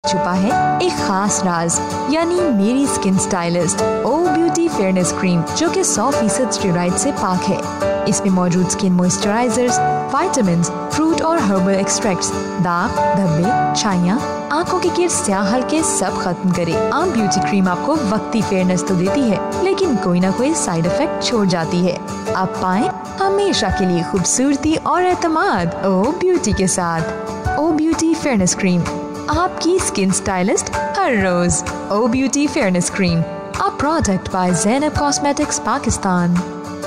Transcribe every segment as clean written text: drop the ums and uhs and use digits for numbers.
छुपा है एक खास राज, यानी मेरी स्किन स्टाइलिस्ट ओ ब्यूटी फेयरनेस क्रीम, जो कि 100% स्टेरॉइड से पाक है। इसमें मौजूद स्किन मॉइस्चराइजर्स, विटामिन्स, फ्रूट और हर्बल एक्सट्रैक्ट्स दाग, धब्बे, छाइयाँ, आंखों के कील, स्याह हल्के सब खत्म करे। आम ब्यूटी क्रीम आपको वक्ती फेयरनेस तो देती है, लेकिन कोई ना कोई साइड इफेक्ट छोड़ जाती है। आप पाएं हमेशा के लिए खूबसूरती और एतमाद ओ ब्यूटी के साथ। ओ ब्यूटी फेयरनेस क्रीम, आपकी स्किन स्टाइलिस्ट हर रोज। O Beauty fairness cream, a product by Zainab Cosmetics, Pakistan.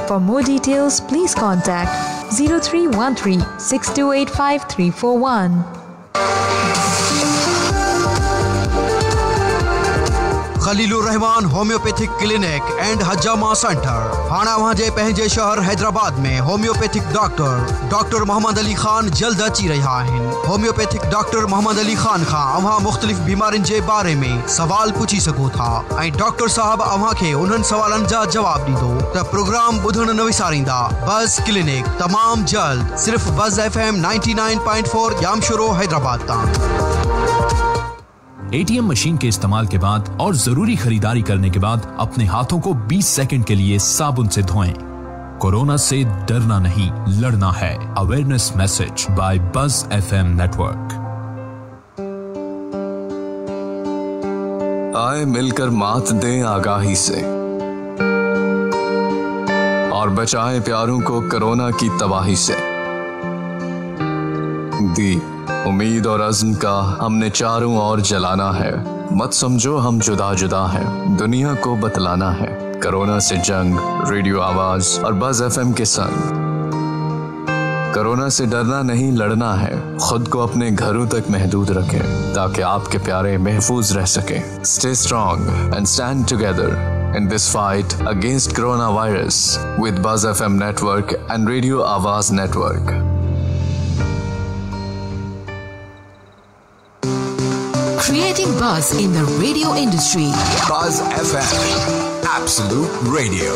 For more details, please contact 0313 6285 341. Khalilur Rahman homeopathic clinic and हजामा सेंटर हाना वहाजे पंहिंजे शहर हैदराबाद में होम्योपैथिक डॉक्टर मोहम्मद अली खान जल्द अची रहा आहिनि। होम्योपैथिक डॉक्टर मोहम्मद अली खान खां अव्हां मुख़्तलिफ़ बीमारियुनि जे बारे में सवाल पुछी सघो था ऐं डॉक्टर साहब अव्हां खे उन्हनि सवालनि जा जवाब ॾींदो। त प्रोग्राम ॿुधण न विसारींदा। बज़ क्लिनिक तमाम जल्द सिर्फ बज़ FM 99.4 जामशोरो हैदराबाद तां। एटीएम मशीन के इस्तेमाल के बाद और जरूरी खरीदारी करने के बाद अपने हाथों को 20 सेकंड के लिए साबुन से धोएं। कोरोना से डरना नहीं, लड़ना है। Awareness message by buzz FM network. आए मिलकर मात दें आगाही से और बचाएं प्यारों को कोरोना की तबाही से। दी उम्मीद और अज़्म का हमने चारों ओर जलाना है। मत समझो हम जुदा जुदा हैं, दुनिया को बतलाना है। कोरोना से जंग, रेडियो आवाज और बज़ FM के संग। कोरोना से डरना नहीं, लड़ना है। खुद को अपने घरों तक महदूद रखें ताकि आपके प्यारे महफूज रह सकें। Stay strong and stand together in this fight against coronavirus with Buzz FM network and Radio Awaz network. Creating buzz in the radio industry. Buzz FM, absolute radio.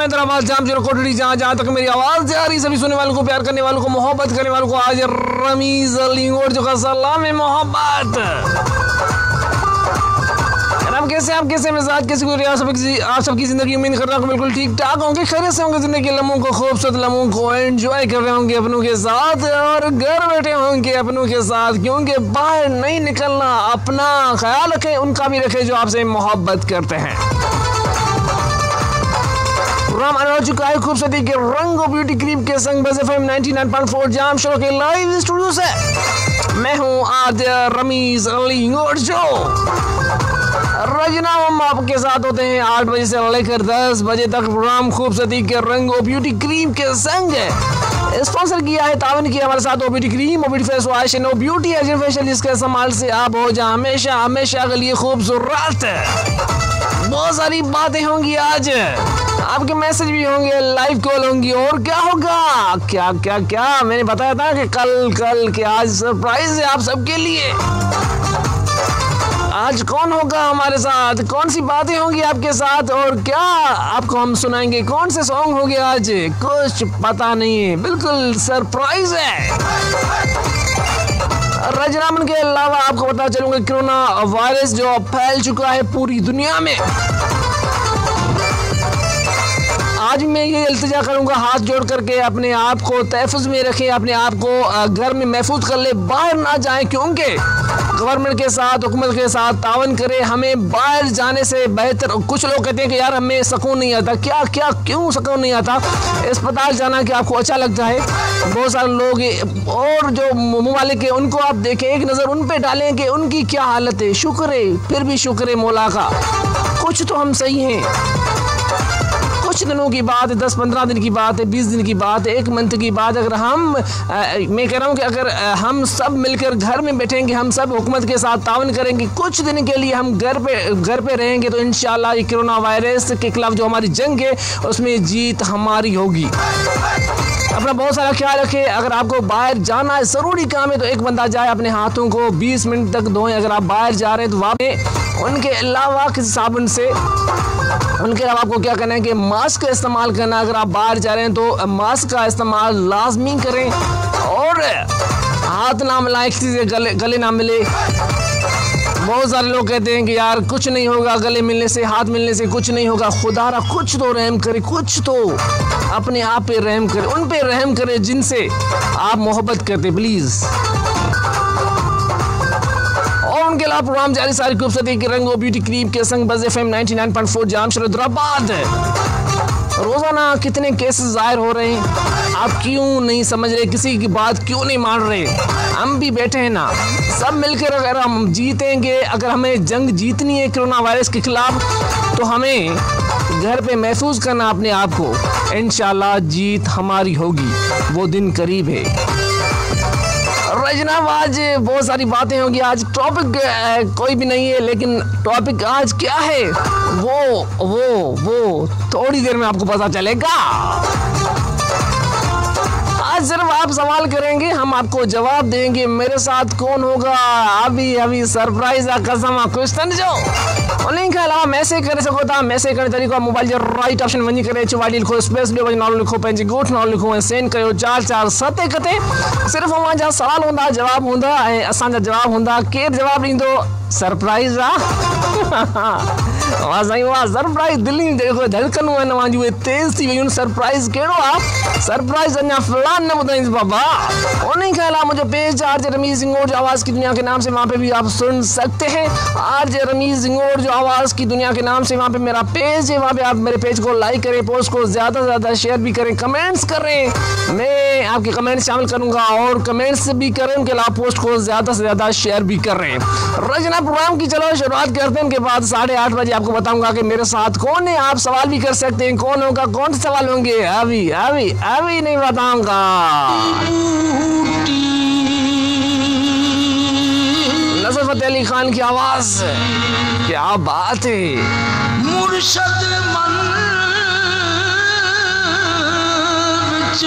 Hyderabad जाम जो कोटड़ी जहाँ तक मेरी आवाज जा रही, सभी सुनने वालों को, प्यार करने वालों को, मोहब्बत करने वालों को आज रमीज अली और जो का सलाम मोहब्बत। आप कैसे मिजाज, कैसे गुजरी आप सबकी जिंदगी। उम्मीद कर रहा हूँ बिल्कुल ठीक ठाक होंगे, खैरियत से होंगे। जिंदगी के लम्हों को, खूबसूरत लम्हों को एंजॉय कर रहे होंगे अपनों के साथ और घर बैठे होंगे अपनों के साथ, क्योंकि बाहर नहीं निकलना। अपना ख्याल रखें, उनका भी रखें जो आपसे मोहब्बत करते हैं। प्रोग्राम आने चुका है खूबसूरती के रंग और ब्यूटी क्रीम के संग बज़ FM 99.4 जाम शोर के लाइव स्टूडियो से। मैं हूँ आज रमीज अली और जो रजना हम आपके साथ होते हैं 8 बजे से लेकर 10 बजे तक। प्रोग्राम खूबसूरती के रंग और ब्यूटी क्रीम के संग स्पॉन्सर किया है, तावन किया हमारे साथ O beauty cream, O beauty face wash, no beauty agent facial, जिसके इस्तेमाल से आप हो जाए हमेशा के लिए खूबसूरत। बहुत सारी बातें होंगी आज, आपके मैसेज भी होंगे, लाइव कॉल होंगी और क्या होगा, क्या मैंने बताया था कि कल के आज सरप्राइज है आप सबके लिए। आज कौन होगा हमारे साथ, कौन सी बातें होंगी आपके साथ और क्या आपको हम सुनाएंगे, कौन से सॉन्ग होंगे आज कुछ पता नहीं है, बिल्कुल सरप्राइज है। रजनामन के अलावा आपको पता चलूंगा कोरोना वायरस जो फैल चुका है पूरी दुनिया में। आज मैं ये इल्तिजा करूंगा हाथ जोड़ करके अपने आप को तहफ़्फ़ुज़ में रखें, अपने आप को घर में महफूज कर ले, बाहर ना जाएं, क्योंकि गवर्नमेंट के साथ, हुकूमत के साथ तावन करें। हमें बाहर जाने से बेहतर, कुछ लोग कहते हैं कि यार हमें सुकून नहीं आता, क्यों सुकून नहीं आता। अस्पताल जाना कि आपको अच्छा लगता है। बहुत सारे लोग और जो मुमालिक है उनको आप देखें, एक नज़र उन पे डालें कि उनकी क्या हालत है। शुक्र है, फिर भी शुक्र है मौला का, कुछ तो हम सही हैं, कुछ दिनों की बात है, 10-15 दिन की बात है, 20 दिन की बात है, 1 मंथ की बात। अगर मैं कह रहा हूँ कि अगर हम सब मिलकर घर में बैठेंगे, हम सब हुकूमत के साथ तावन करेंगे, कुछ दिन के लिए हम घर पे रहेंगे, तो इंशाल्लाह ये कोरोना वायरस के खिलाफ जो हमारी जंग है उसमें जीत हमारी होगी। अपना बहुत सारा ख्याल रखें। अगर आपको बाहर जाना है, ज़रूरी काम है, तो एक बंदा जाए, अपने हाथों को 20 मिनट तक धोएं। अगर आप बाहर जा रहे हैं तो वापस उनके अलावा किसी साबुन से, उनके अलावा आपको क्या करना है कि मास्क का इस्तेमाल करना। अगर आप बाहर जा रहे हैं तो मास्क का इस्तेमाल लाजमी करें और हाथ ना मिलाएं, किसी से गले ना मिले। बहुत सारे लोग कहते हैं कि यार कुछ नहीं होगा, गले मिलने से, हाथ मिलने से कुछ नहीं होगा। खुदारा कुछ तो रहम करे, कुछ तो अपने आप पे रहम करे, उन पे रहम करे जिनसे आप मोहब्बत करते, प्लीज। और उनके अलावा प्रोग्राम जारी, सारी खूबसूरती के रंग ब्यूटी क्रीम के संग बज़ FM 99.4 जाम हैदराबाद। रोजाना कितने केसेस जाहिर हो रहे हैं, आप क्यों नहीं समझ रहे, किसी की बात क्यों नहीं मान रहे? हम भी बैठे हैं ना, सब मिलकर अगर हम जीतेंगे, अगर हमें जंग जीतनी है कोरोना वायरस के खिलाफ, तो हमें घर पे महफूज करना अपने आप को। इंशाल्लाह जीत हमारी होगी, वो दिन करीब है। जनाब आज बहुत सारी बातें होंगी। आज टॉपिक कोई भी नहीं है, लेकिन टॉपिक आज क्या है वो थोड़ी देर में आपको पता चलेगा। आज सिर्फ आप सवाल करेंगे, हम आपको जवाब देंगे। मेरे साथ कौन होगा अभी सरप्राइज कसम क्वेश्चन जो उन्हीं के अलावा मैसेज करे सको था। मैसेज करने तरीक़ो मोबाइल जो राइट ऑप्शन वञी करे 44 लिखो, स्पेस ॿियो वञी नालो लिखो, पंहिंजी ॻोठ नालो लिखो ऐं सेंड कयो 4471 ते। सिर्फ़ अवां जा सवाल हूंदा, जवाब हूंदा ऐं असांजा जवाब हूंदा। केरु जवाब ॾींदो सरप्राइज आहे। वाह साईं वाह, सरप्राइज दिल्ली जेको धड़कनूं आहिनि अवां जी उहे तेज़ थी वियूं। सरप्राइज कहिड़ो आहे? सरप्राइज अञा फिलहाल न ॿुधाईंस बाबा। उन्हीं के अलावा मुझे पेज आरजे रमीज सिंगोर जो आवाज़ की दुनिया के नाम से, वहाँ पे भी आप सुन सकते हैं। आरजे रमीज सिंगोर जो आवाज़ की दुनिया के नाम से, वहाँ पे मेरा पेज है, वहाँ पे आप मेरे पेज को लाइक करें, पोस्ट को ज़्यादा से ज़्यादा शेयर भी करें, कमेंट्स करें। मैं आपके कमेंट्स शामिल करूँगा और कमेंट्स भी करें, उनके अलावा पोस्ट को ज़्यादा से ज़्यादा शेयर भी करें। रजना प्रोग्राम की चलो शुरुआत करते हैं। उनके बाद 8:30 बजे आपको बताऊंगा कि मेरे साथ कौन है। आप सवाल भी कर सकते हैं, कौन होगा, कौन से सवाल होंगे, अभी नहीं बताऊंगा। नज़र फतेह अली खान की आवाज, क्या बात है। मुर्शद मन विच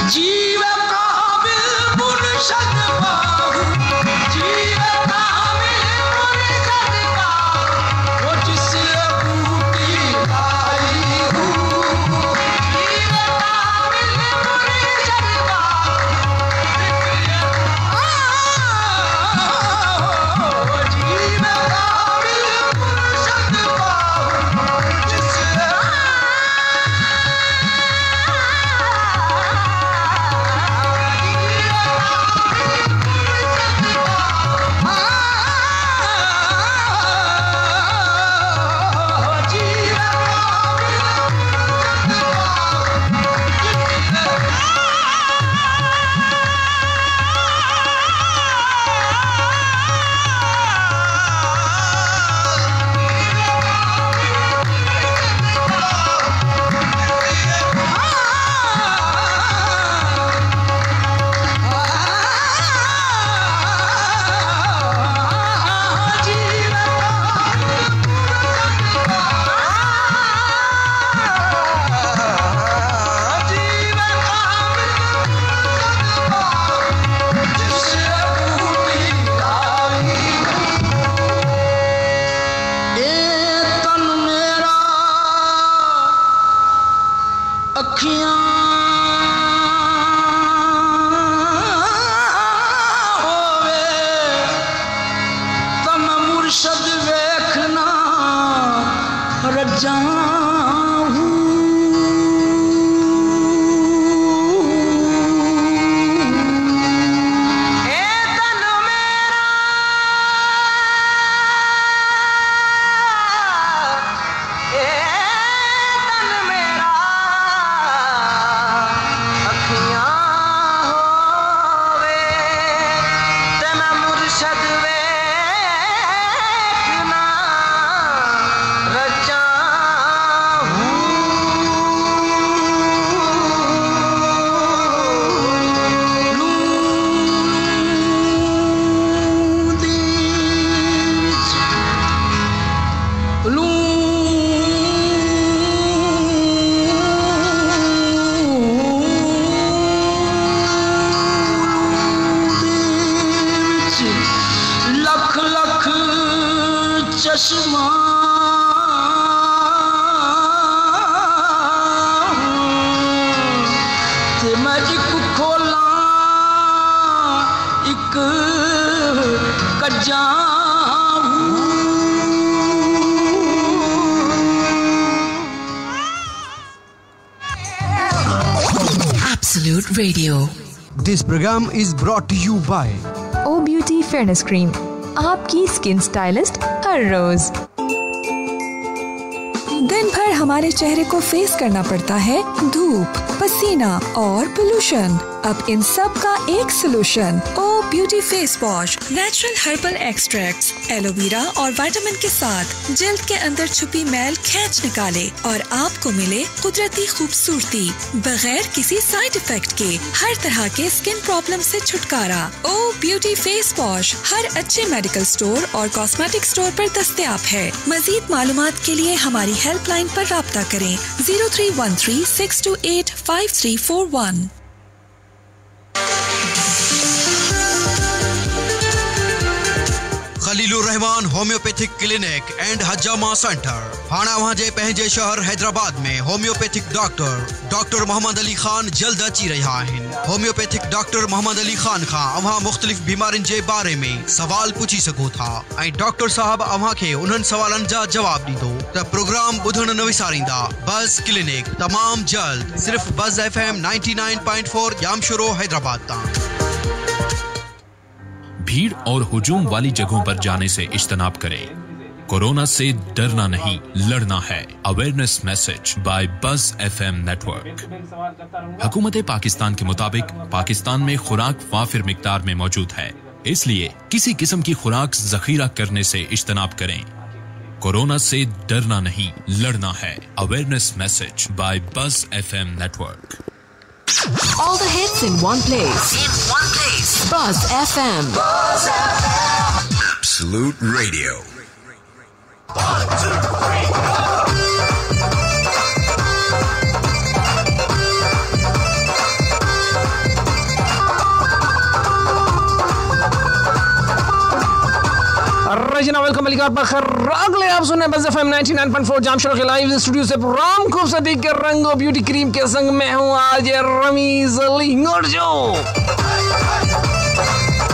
जीव चश्मा ते मैं एक खोला एक कज्जा Absolute Radio. This program is brought to you by O Beauty fairness cream, आपकी स्किन स्टाइलिस्ट हर रोज। दिन भर हमारे चेहरे को फेस करना पड़ता है धूप, पसीना और पोल्यूशन। अब इन सब का एक solution, O beauty face wash. Natural herbal extracts, aloe vera और विटामिन के साथ जल्द के अंदर छुपी मैल खींच निकाले और आपको मिले कुदरती खूबसूरती बगैर किसी साइड इफेक्ट के। हर तरह के स्किन प्रॉब्लम से छुटकारा। ओ ब्यूटी फेस वॉश हर अच्छे मेडिकल स्टोर और कॉस्मेटिक स्टोर पर दस्तयाब है। मजीद मालूमात के लिए हमारी हेल्पलाइन पर राब्ता करें 0313 628 5341। Khalilur Rahman homeopathic clinic and हजामा सेंटर हाना वहां पंहिंजे शहर हैदराबाद में होम्योपैथिक डॉक्टर मोहम्मद अली खान जल्द अची रहा आहिनि। होम्योपैथिक डॉक्टर मोहम्मद अली खान खां अवां मुख्तलिफ बीमारियुनि जे बारे में सवाल पुछी सघो था ऐं डॉक्टर साहब अवां खे उन्हनि सवालनि जा जवाब ॾींदो। त प्रोग्राम ॿुधण न विसारींदा। बज़ क्लिनिक तमाम जल्द सिर्फ बज़ FM 99.4 यामशुरो हैदराबाद तां। भीड़ और हुजूम वाली जगहों पर जाने से इज्तनाब करें। कोरोना से डरना नहीं, लड़ना है। Awareness message by buzz FM network. हुकूमत पाकिस्तान के मुताबिक पाकिस्तान में खुराक वाफिर मिकदार में मौजूद है, इसलिए किसी किस्म की खुराक जखीरा करने से इज्तनाब करें। कोरोना से डरना नहीं, लड़ना है। Awareness message by buzz FM network. All the hits in one place. Buzz FM. Absolute Radio. Welcome अगले आप सुने बज़ FM 99.4 जामशोर के लाइव स्टूडियो से प्रोग्राम खूबसूरती के रंगो ब्यूटी क्रीम के संग में हूँ आज रमीज अली गुर्जो।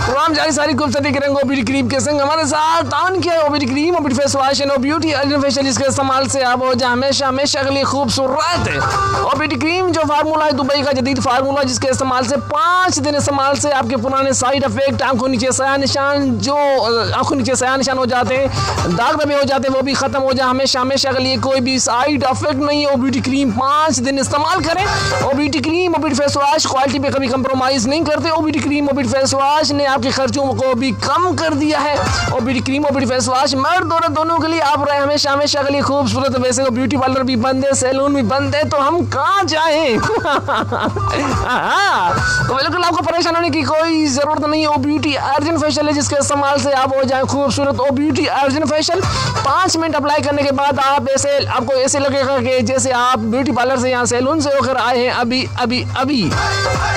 प्रोग्राम जारी सारी खूबसूरती के रंगो ब्यूटी क्रीम के संग हमारे साथ तान किया है। ब्यूटी क्रीम और फेस वॉश और ब्यूटी फेशियल इसके इस्तेमाल से आप हो जाए हमेशा के लिए खूबसूरत। और ब्यूटी क्रीम जो फार्मूला है दुबई का जदीद फार्मूला, जिसके इस्तेमाल से 5 दिन इस्तेमाल से आपके पुराने साइड इफेक्ट, आंखों नीचे सया निशान, जो आंखों नीचे सया निशान हो जाते हैं, दाग धब्बे हो जाते हैं, वो भी खत्म हो जाए हमेशा के लिए। कोई भी साइड इफेक्ट नहीं है। ब्यूटी क्रीम 5 दिन इस्तेमाल करें। और ब्यूटी क्रीम और ब्यूटी फेस वॉश क्वालिटी पे कभी कंप्रोमाइज नहीं करते। और ब्यूटी क्रीम और ब्यूटी फेस वॉश ने आपके खर्चों को भी कम कर दिया है। और ब्यूटी क्रीम और ब्यूटी फेस वॉश मर्द औरत दोनों के लिए आप रहे हमेशा के लिए खूबसूरत। वैसे तो ब्यूटी पार्लर भी बंद है, सैलून भी बंद है, तो हम कहाँ जाएं? तो बिल्कुल आपको परेशान होने की कोई जरूरत नहीं है। वो ब्यूटी अर्जेंट फेशियल है, जिसके इस्तेमाल से आप हो जाए खूबसूरत। और beauty agent facial 5 minute apply करने के बाद आपको ऐसे लगेगा कि जैसे आप ब्यूटी पार्लर से यहाँ सैलून से होकर आए हैं अभी।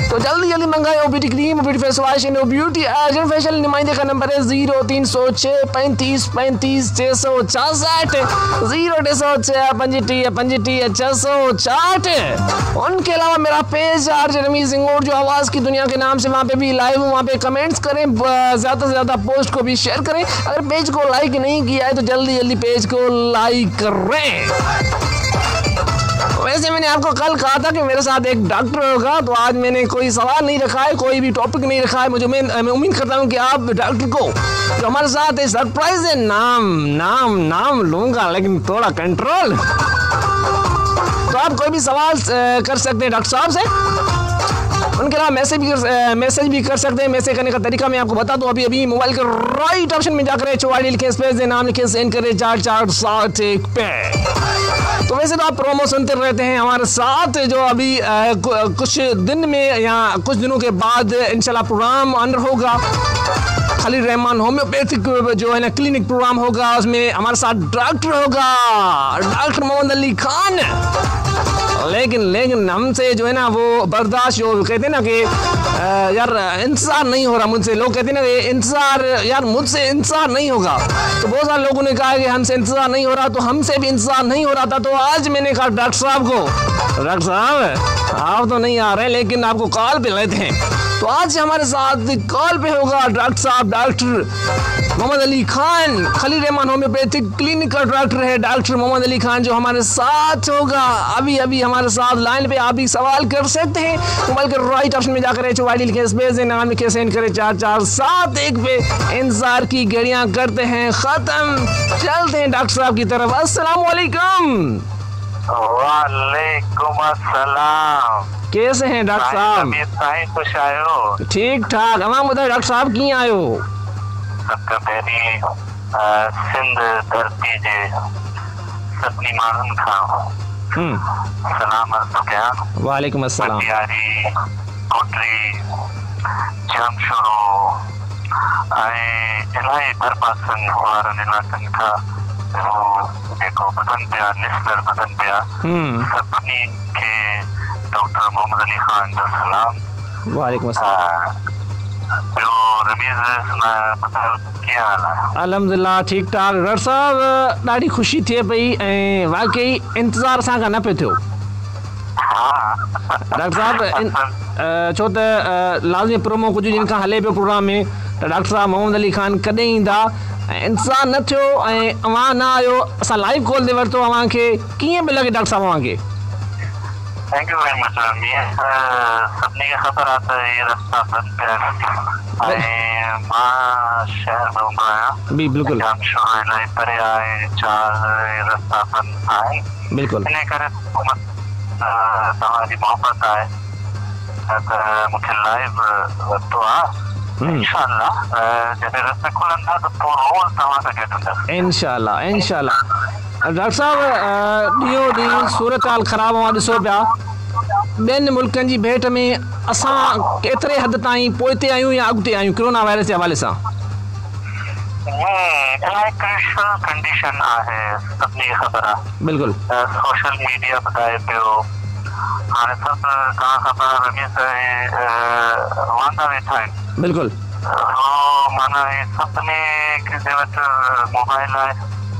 तो जल्दी मंगाए वो beauty cream, beauty face wash, beauty agent facial. नुमाइंदे का नंबर है 0306 35 35 666 0306 35 35 666। उनके अलावा मेरा पेज आरजे रमीज सिंह जो आवाज की दुनिया के नाम से, वहाँ पे भी लाइव, वहाँ पे कमेंट्स करें, ज्यादा से ज्यादा पोस्ट को भी शेयर करें। अगर पेज को लाइक नहीं किया है तो जल्दी पेज को लाइक करें। वैसे मैंने आपको कल कहा था कि मेरे साथ एक डॉक्टर होगा, तो आज मैंने कोई सवाल नहीं रखा है, कोई भी टॉपिक नहीं रखा है। मैं उम्मीद करता हूँ कि आप डॉक्टर को जो हमारे साथ है सरप्राइज है, नाम लूंगा लेकिन थोड़ा कंट्रोल। तो आप कोई भी सवाल कर सकते हैं डॉक्टर साहब से। उनके अलावा मैसेज भी कर सकते हैं। मैसेज करने का तरीका मैं आपको बता दूं। अभी मोबाइल के राइट ऑप्शन में जाकर चौवाड़ी लिखे, स्पेस दे, नाम लिखे, सेंड करें 4471 पे। तो वैसे तो आप प्रोमो सुनते रहते हैं हमारे साथ, जो अभी कुछ दिन में या कुछ दिनों के बाद इंशाल्लाह प्रोग्राम अंडर होगा। खलील रहमान होम्योपैथिक जो है ना क्लिनिक प्रोग्राम होगा, उसमें हमारे साथ डॉक्टर होगा, डॉक्टर मोहम्मद अली खान। लेकिन हमसे जो है ना वो बर्दाश्त, जो कहते हैं ना कि यार इंतज़ार नहीं हो रहा मुझसे, लोग कहते हैं ना कि इंतज़ार, यार मुझसे इंतज़ार नहीं होगा। तो बहुत सारे लोगों ने कहा कि हमसे इंतज़ार नहीं हो रहा, तो हमसे भी इंतज़ार नहीं हो रहा था। तो आज मैंने कहा डॉक्टर साहब को, डॉक्टर साहब आप तो नहीं आ रहे लेकिन आपको कॉल पे लेते हैं। तो आज हमारे साथ कॉल पे होगा डॉक्टर साहब, doctor Mohammad Ali Khan, Khalil Rahman homeopathic clinic का डॉक्टर है डॉक्टर मोहम्मद अली खान, जो हमारे साथ होगा अभी हमारे साथ लाइन पे। आप भी सवाल कर सकते हैं, मोबाइल के राइट ऑप्शन में जाकर HYD लिखे, स्पेस नाम लिखे, सेंड करें 4471 पे। इंतजार की घड़ियां करते हैं खत्म, चलते हैं डॉक्टर साहब की तरफ। अस्सलाम वालेकुम। वालेकुम अस्सलाम। कैसे हैं डॉक्टर साहब? खुश आयो? ठीक ठाक। हमारा बताओ डॉक्टर साहब की आयो? सबका पहली सिंध धरती जे सपनी मानन खां सलाम अर्ज़ कया। वालेकुम अस्सलाम। यारी कोटरी जामशोरो इलाही भरपासन वारनि इलाक़नि खां जेको बदन पिया निस्तर बदन पिया सभिनी खे डॉक्टर मोहम्मद अली खान जो सलाम। वालेकुम अस्सलाम। अल्हम्दुलिल्लाह ठीक ठाक। डॉक्टर साहब ॾाढी ख़ुशी थिए पई ऐं वाकई इंतज़ार असांखां न पियो थियो। डॉक्टर साहब छो त लाज़मी प्रोमो कुझु ॾींहंनि खां हले पियो प्रोग्राम में, त डॉक्टर साहब मोहम्मद अली खान कॾहिं ईंदा, ऐं इंतज़ार न थियो ऐं अवां न आयो, असां लाइव कॉल ते वरितो अव्हांखे। कीअं पियो लॻे डॉक्टर साहब अव्हांखे? Thank you very much. सभिनी खे ख़बर आहे त इहे रस्ता बंदि पिया ऐं मां शहर में हूंदो आहियां। बिल्कुलु। जामशोरो इलाही परे आहे, 4 रस्ता बंदि आहिनि। बिल्कुलु। इन करे तव्हांजी मोहबत आहे त मूंखे लाइव वरितो आहे। इंशाअल्लाह जॾहिं रस्ता खुलंदा त पोइ रोज़ तव्हां सां गॾु इंशाअल्लाह इंशाअल्लाह। डॉक्टर साहब ॾींहों ॾींहुं सूरत हाल ख़राबु आहे, ॾिसो पिया ॿियनि मुल्कनि जी भेट में असां केतिरे हद ताईं पोइते आहियूं या अॻिते आहियूं कोरोना वायरस जे हवाले सां? इलाही क्रिटिकल कंडीशन आहे, सभिनी खे ख़बर आहे। बिल्कुलु। सोशल मीडिया ॿुधाए पियो, हाणे सभु तव्हां ख़बर आहे रमीज़ वांदा वेठा आहिनि। बिल्कुलु। माना सभिनी जे वटि मोबाइल आहे,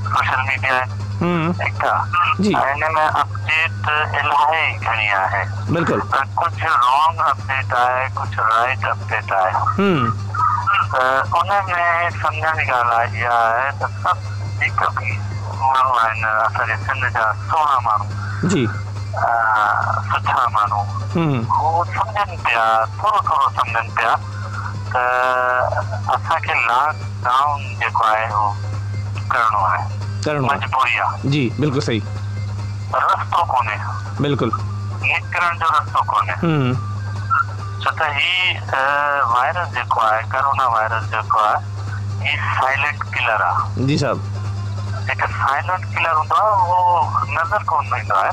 सोशल मीडिया आहे, ठीकु आहे। हिन में अपडेट इलाही घणी आहे। बिल्कुलु। कुझु रॉन्ग अपडेट आहे, कुझु राइट अपडेट आहे। उन में सम्झण जी ॻाल्हि आहे इहा आहे त सभु जेके बि माण्हू आहिनि असांजे सिंध जा 16 माण्हू जी सुठा माण्हू उहो सम्झनि पिया, थोरो सम्झनि पिया त असांखे लॉकडाउन जेको आहे उहो करिणो आहे, मजबूरी आहे। जी बिल्कुलु सही। रस्तो कोन्हे। बिल्कुलु। निकिरण जो रस्तो कोन्हे। छो त ही वायरस जेको आहे, कोरोना वायरस जेको आहे, ही साइलेंट किलर आहे। जी साहब। हिकु साइलेंट किलर हूंदो आहे, उहो नज़र कोन ईंदो आहे।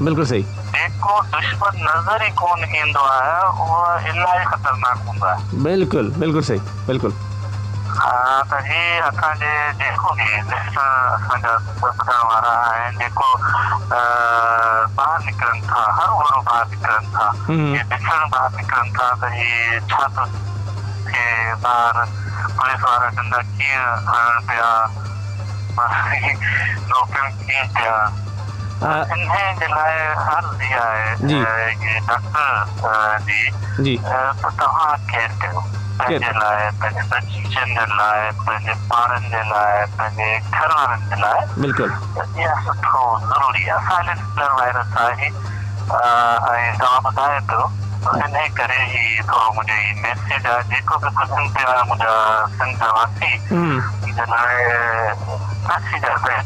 बिल्कुलु सही। जेको दुश्मन नज़र ई कोन ईंदो आहे उहो इलाही ख़तरनाक हूंदो आहे। बिल्कुलु बिल्कुलु सही। बिल्कुलु। त हे असांजे जेको बि असांजा ॿुधण वारा आहिनि, जेको ॿाहिरि निकिरनि था, हर ॿाहिरि निकिरनि था, ॾिसण ॿाहिरि निकिरनि था त हे छा थो थिए ॿाहिरि, पुलिस वारा डंडा कीअं हणनि पिया, रोकनि कीअं पिया। इन जे लाइ हर इहा आहे डॉक्टर जी त तव्हां केयर कयो पंहिंजे लाइ, पंहिंजे बच्चनि जे लाइ, पंहिंजे ॿारनि जे लाइ, पंहिंजे घर वारनि जे लाइ। बिल्कुलु। इहा सुठो ज़रूरी आहे। साइलेंट किलर वायरस आहे ऐं तव्हां ॿुधाए पियो, इन करे ही थोरो मुंहिंजो ही मैसेज आहे, जेको बि ॿुधनि पिया मुंहिंजा सिंध वासी, जे लाइ मैसेज आहे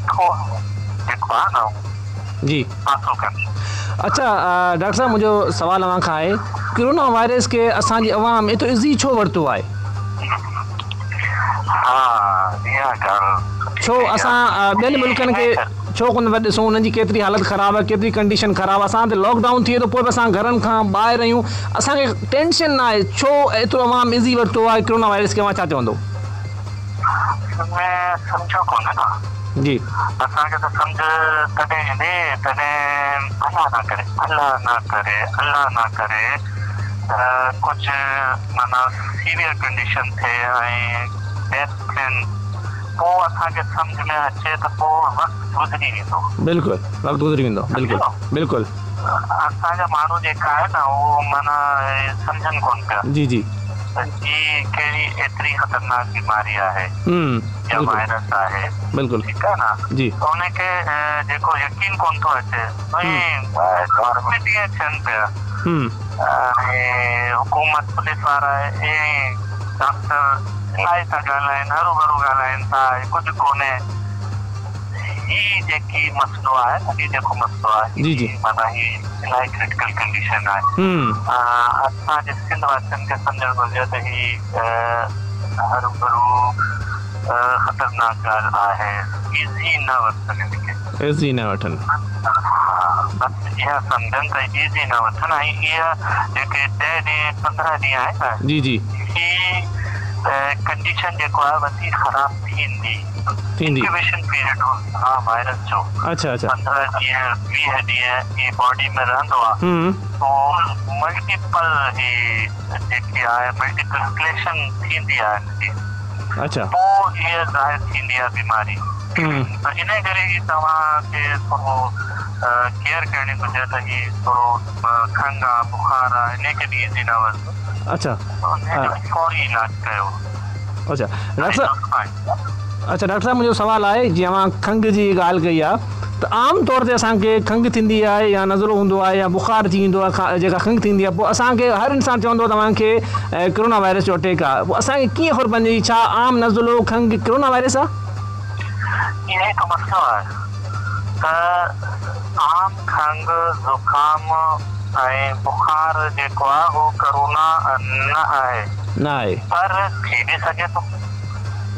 जेको आहे न जी पासो कनि। अच्छा डॉक्टर साहब मुंहिंजो सवाल अव्हां खां आहे, कोरोना वायरस खे असांजी अवाम एतिरो इज़ी छो वरितो आहे? छो असां ॿियनि मुल्कनि खे छो कोन था ॾिसूं, उन्हनि जी केतिरी हालत ख़राबु आहे, केतिरी कंडीशन ख़राबु आहे, असां ते लॉकडाउन थिए थो, पोइ बि असां घरनि खां ॿाहिरि आहियूं, असांखे टेंशन न आहे, छो एतिरो अवाम इज़ी वरितो आहे कोरोना वायरस खे? छा चवंदो? सम्झो कोन्हे न जी असांखे त सम्झ तॾहिं ईंदे तॾहिं अल्लाह ना करे कुझु माना सीवियर कंडीशन थिए ऐं डेथ थियनि पोइ असांखे सम्झ में अचे त पोइ वक़्तु गुज़री वेंदो। बिल्कुलु वक़्तु गुज़री वेंदो। बिल्कुलु असांजा माण्हू जेका आहे न उहो माना सम्झनि कोन पिया जी जी ही कहिड़ी एतिरी ख़तरनाक बीमारी आहे या वायरस आहे। बिल्कुलु ठीकु आहे न जी उनखे जेको यकीन कोन थो अचे गवर्नमेंट ईअं थियनि पिया ऐं हुकूमत पुलिस वारा ईअं डॉक्टर इलाही था ॻाल्हाइनि हरू भरू ॻाल्हाइनि था कुझु कोन्हे। ही जेकी मसलो आहे न ही जेको मसलो आहे जी जी माना ही इलाही क्रिटिकल कंडीशन आहे। असांजे सिंध वासियुनि खे सम्झणु घुरिजे त ही हरू भरू ख़तरनाक ॻाल्हि आहे। ईज़ी न वठनि बसि इहा सम्झनि त ईज़ी न वठनि ऐं इहा जेके 10 ॾींहं 15 ॾींहं आहे न जी जी ही कंडीशन जेको आहे वधीक ख़राब थींदी इंक्यूबेशन पीरियड वायरस जो। अच्छा 15 ॾींहं 20 ॾींहं ही बॉडी में रहंदो आहे पोइ मल्टीपल ही जेकी आहे मल्टीप्लिकेशन थींदी आहे अच्छा पोइ इहा ज़ाहिर थींदी आहे बीमारी। त इन करे ही तव्हांखे थोरो केयर करणी घुरिजे त ही थोरो खंघि आहे बुखार आहे इनखे बि ईज़ी न वठो। अच्छा फौरी इलाज कयो। अच्छा डॉक्टर साहब मुंहिंजो सुवाल आहे जीअं मां खंघि जी ॻाल्हि कई आहे त आम तौर ते असांखे खंघि थींदी आहे या नज़रो हूंदो आहे या बुखार थी वेंदो आहे जेका खंघि थींदी आहे पोइ असांखे हर इंसान चवंदो आहे तव्हांखे कोरोना वायरस जो अटैक आहे पोइ असांखे कीअं ख़बर पवंदी छा आम नज़लो खंघि कोरोना वायरस आहे? इहो हिकु मसलो आहे त आम खंघि ज़ुकाम ऐं बुखार जेको आहे उहो कोरोना न आहे पर थी बि सघे थो।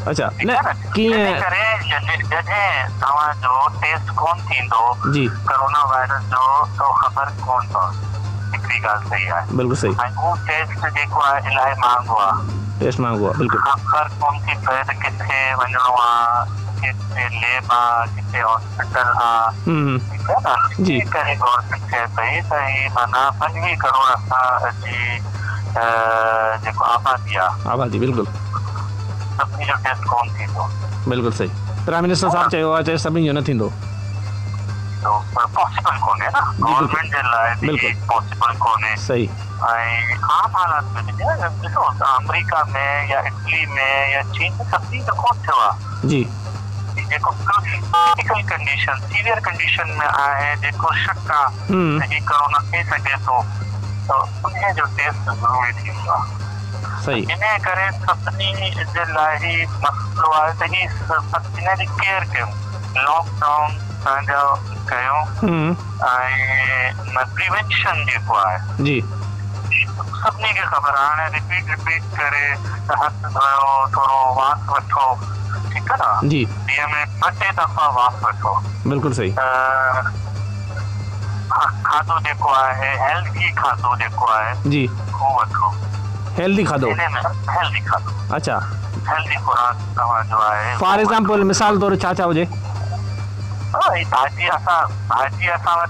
अच्छा न कीअं करे जॾहिं तव्हांजो टेस्ट कोन थींदो जी कोरोना वायरस जो त ख़बर कोन पवंदी। हिकिड़ी ॻाल्हि सही आहे बिल्कुलु सही ऐं उहो टेस्ट जेको आहे इलाही महांगो आहे। टेस्ट महांगो आहे बिल्कुलु ख़बर कोन थी पए त किथे वञिणो आहे किथे लेब आहे किथे हॉस्पिटल आहे जी करे गवर्नमेंट चए पई त ही माना 25 करोड़ असांजी जेको आबादी बिल्कुलु सभिनी जो टेस्ट कोन थींदो। बिल्कुलु सही प्राइम मिनिस्टर साहब चयो आहे सभिनी जो न थींदो पॉसिबल कोन्हे न गवर्नमेंट जे लाइ बिल्कुलु पॉसिबल कोन्हे। सही ऐं आम हालात में ॾिसो अमेरिका में या इटली में या चीन में सभिनी जो कोन थियो आहे जी जेको क्रिटिकल कंडीशन सीवियर कंडीशन में आहे जेको शक आहे त ही कोरोना थी सघे थो त उन जो टेस्ट ज़रूरी थींदो आहे। सही इन करे सभिनी जे लाइ ही मसलो आहे त ही इन जी केयर कयूं लॉकडाउन तव्हांजो कयूं ऐं प्रिवेंशन जेको आहे जी सभिनी खे ख़बर आहे। हाणे रिपीट करे त हथ धोयो थोरो वास वठो ठीकु आहे न जी ॾींहं में 2-3 दफ़ा वास वठो बिल्कुलु सही। खाधो जेको आहे हेल्दी खाधो जेको आहे जी उहो वठो हेल्दी खाधो अच्छा हेल्दी खुराक तव्हांजो आहे फॉर एग्जाम्पल मिसाल तौर छा हुजे भाॼी असां वटि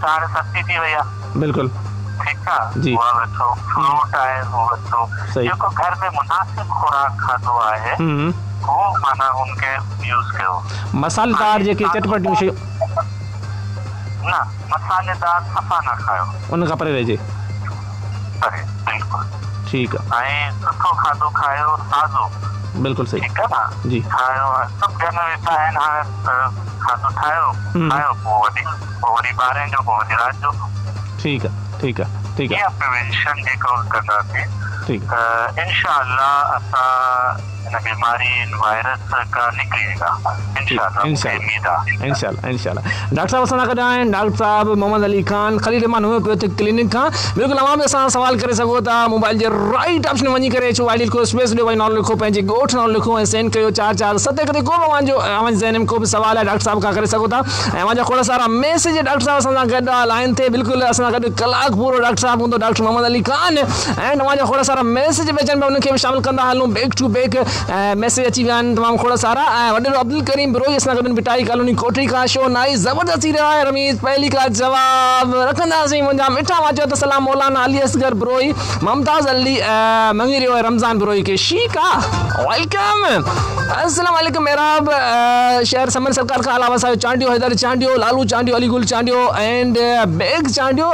हाणे सस्ती थी वई आहे बिल्कुलु ठीकु आहे जी उहा वठो फ्रूट आहे उहो वठो जेको घर में मुनासिब खुराक खाधो आहे उहो माना हुनखे यूज़ कयो। मसालेदार जेके चटपटियूं शयूं न मसालेदार सफ़ा न खायो उन खां परे रहिजे बिल्कुलु ठीकु आहे ऐं सुठो खाधो खायो ताज़ो बिल्कुलु सही ठीकु आहे न जी खायो सभु ॼणा वेठा आहिनि हाणे खाधो ठाहियो पोइ वरी ॿारहें जो पोइ वरी राति जो ठीकु आहे इहा प्रिवेंशन जेको कंदासीं ठीकु इंशाअल्लाह असां इन बीमारी वायरस का निकिरेगा इंशाअल्लाह। डॉक्टर साहब असां सां गॾु आहिनि डॉक्टर साहब मोहम्मद अली खान खलील रहमान होम्योपैथिक क्लिनिक खां। बिल्कुलु अवां बि असां सवाल करे सघो था मोबाइल जे राइट ऑप्शन में वञी करे मोबाइल लिखो स्पेस ॾियो नालो लिखो पंहिंजे ॻोठ नालो लिखो ऐं सेंड कयो 4447 करे को बि अवांजे ज़हन में को बि सवाल आहे डॉक्टर साहब खां करे सघो था ऐं अवांजा खोड़ सारा मैसेज डॉक्टर साहब असां सां गॾु आहे लाइन ते बिल्कुलु असां सां गॾु कलाक पूरो डॉक्टर साहब हूंदो डॉक्टर मोहम्मद अली खान ऐं अवांजा खोड़ सारा मैसेज बि अचनि पिया उनखे बि शामिल कंदा हलूं बैक टू बैक मैसेज अची विया आहिनि तमामु खोड़ सारा। ऐं वॾेरो अब्दुल करीम बिरोई असां गॾु मिठाई कॉलोनी कोठरी खां शो नाई ज़बरदस्त थी रहियो आहे। रमीज़ पहली का जवाब रखंदासीं मुंहिंजा मिठा मां चयो त सलाम मौलाना अली असगर बिरोई, मुमताज़ अली मंगी रहियो आहे रमज़ान बिरोई खे शीका वेलकम। अस्सलाम वालेकुम मेहराब शहर समन सरकार खां अलावा साहिब चांडियो हैदर चांडियो लालू चांडियो अलीगुल चांडियो एंड बेग चांडियो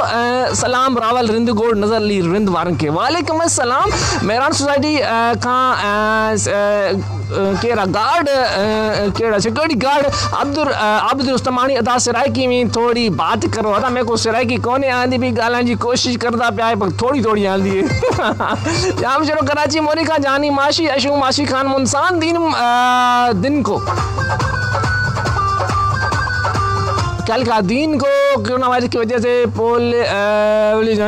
सलाम रावल रिंद गोड नज़र अली रिंद वारनि खे वालेकुम अस्सलाम। मेहरान सोसाइटी खां केड़ा गार्ड केड़ा सिक्योरिटी गार्ड अब्दुल उस्तमानी अदा सिराइकी में थोड़ी बात करो। अदा मेरे को सिराइकी कोने आंदी भी गालान जी कोशिश करदा पिया है पर थोड़ी आंदी है। जाम शरो कराची मोनिका जानी माशी अशू माशी खान मुनसान दिन को कल का दिन को कोरोना वायरस की वजह से